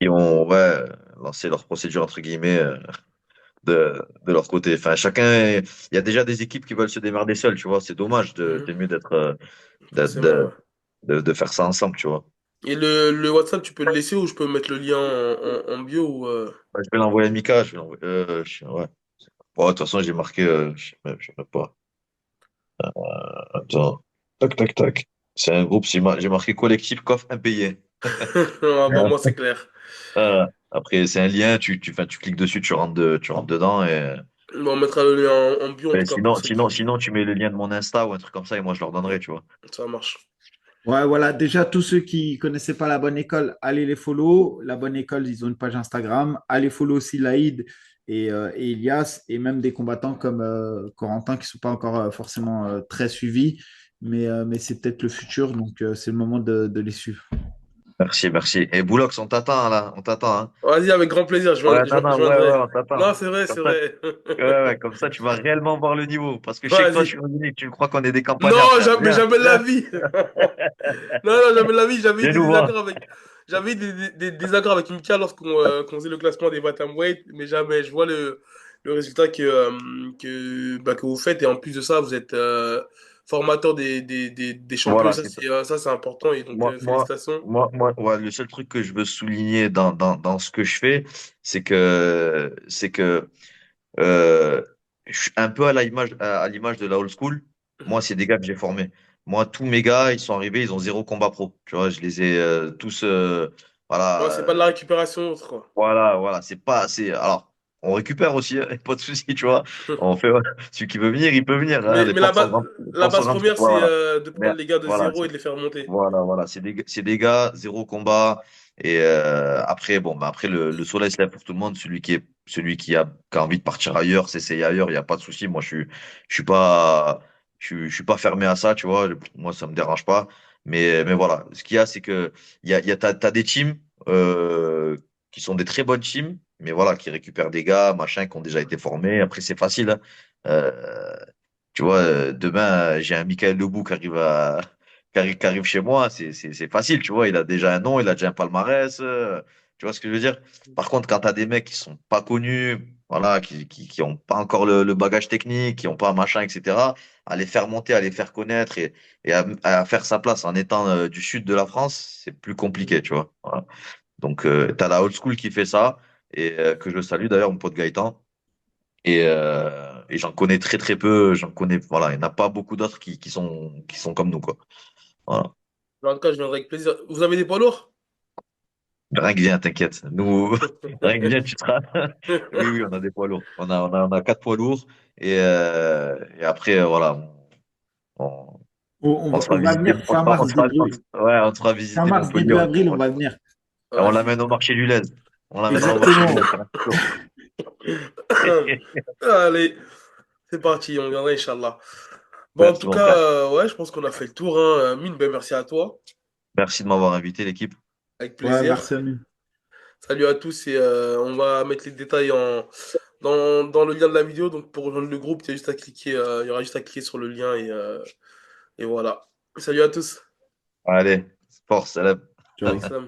qui ont, ouais, lancé leur procédure, entre guillemets, de leur côté. Enfin, il y a déjà des équipes qui veulent se démerder seules, tu vois. C'est dommage Mhm. c'est mieux d'être- Forcément, de, ouais. de faire ça ensemble, tu vois. Et le WhatsApp, tu peux le laisser ou je peux mettre le lien en bio ou Ouais, je vais l'envoyer à Mika, je vais l'envoyer, ouais. Ouais, de toute façon, j'ai marqué, je sais même pas. Attends. Tac, tac, tac. C'est un groupe, j'ai marqué collectif coffre impayé. Ah, bah, moi, c'est clair. Après, c'est un lien, enfin, tu cliques dessus, tu rentres dedans Bon, on mettra le lien en bio en tout cas pour ceux sinon, qui. tu mets le lien de mon Insta ou un truc comme ça et moi, je leur donnerai, tu vois. Ça marche. ouais, voilà, déjà, tous ceux qui connaissaient pas la bonne école, allez les follow. La bonne école, ils ont une page Instagram. Allez follow aussi Laïd et Elias, et même des combattants comme Corentin qui sont pas encore forcément très suivis. Mais c'est peut-être le futur, donc c'est le moment de les suivre. Merci, merci. Et Boulox, on t'attend, là, on t'attend, hein. Vas-y, avec grand plaisir, Ouais, non, je non, ouais, viendrai. ouais, on Non, t'attend. c'est vrai, Comme c'est ça, vrai. ouais, ouais, comme ça, tu vas réellement voir le niveau. Parce que je sais que toi, je Vas-y. suis revenu, tu crois qu'on est des campagnards, Non, frère. mais Viens, jamais de la viens, vie. Non, non, jamais de la vie. J'avais eu viens des nous voir. désaccords avec. J'avais eu des désaccords avec Mika lorsqu'on qu'on faisait le classement des Bantamweight, mais jamais. Je vois le résultat que vous faites, et en plus de ça, vous êtes formateur des champions. Voilà, Ça, c'est ça. ça, c'est important, et donc Moi, moi, félicitations. ouais, le seul truc que je veux souligner dans ce que je fais, c'est que euh, je suis un peu à l'image de la old school. Moi, Mhm. c'est des gars que j'ai formés. moi, tous mes gars, ils sont arrivés, ils ont 0 combat pro. Tu vois, je les ai tous, Ouais, voilà, c'est pas de la récupération autre, quoi. voilà, c'est pas assez. Alors, on récupère aussi, hein, pas de souci, tu vois. On fait, voilà, celui qui veut venir, il peut venir, hein, Mais les la portes sont base grandes. première, c'est Voilà. de Mais prendre les gars de voilà, zéro et de les faire monter. voilà, c'est des gars, 0 combat. Et après, bon, bah après le soleil se lève pour tout le monde. Celui qui a envie de partir ailleurs, s'essayer ailleurs, il n'y a pas de souci. Moi, je suis pas, je suis pas fermé à ça, tu vois. Moi, ça me dérange pas. Mais voilà, ce qu'il y a, c'est que t'as des teams qui sont des très bonnes teams, mais voilà, qui récupèrent des gars, machin, qui ont déjà été formés. Après, c'est facile, hein. Euh, Tu vois, demain, j'ai un Michael Lebou qui arrive chez moi, c'est facile, tu vois. Il a déjà un nom, il a déjà un palmarès. Tu vois ce que je veux dire? Par contre, quand tu as des mecs qui sont pas connus, voilà, qui ont pas encore le bagage technique, qui ont pas un machin, etc., à les faire monter, à les faire connaître et à faire sa place en étant du sud de la France, c'est plus compliqué, tu vois. Voilà. Donc, tu as la old school qui fait ça et que je salue d'ailleurs, mon pote Gaëtan. Et j'en connais très très peu. J'en connais, voilà, il n'y en a pas beaucoup d'autres qui sont comme nous, quoi. Voilà. En tout cas, je viendrai avec plaisir. Vous avez des poids lourds? Rien que viens, t'inquiète. Nous, rien que viens, tu seras. Oui, oui, on a des poids lourds. On a 4 poids lourds. Et après, voilà, on, on sera On va visité. venir fin mars, Ouais, on sera visiter mars, Montpellier. début avril, on va venir. Et on Ouais, l'amène au marché du lait. On l'amène au marché du Exactement. lait. Faire un petit tour. allez, c'est parti, on viendra, Inch'Allah. Bon, en Merci, tout mon cas, frère. ouais, je pense qu'on a fait le tour, hein. Mine, ben, merci à toi. Merci de m'avoir invité, l'équipe. Avec Ouais, plaisir. merci à nous. Salut à tous et on va mettre les détails dans le lien de la vidéo. Donc pour rejoindre le groupe, il y aura juste à cliquer sur le lien et voilà. Salut à tous. Allez, force, salam. Ciao. Salam.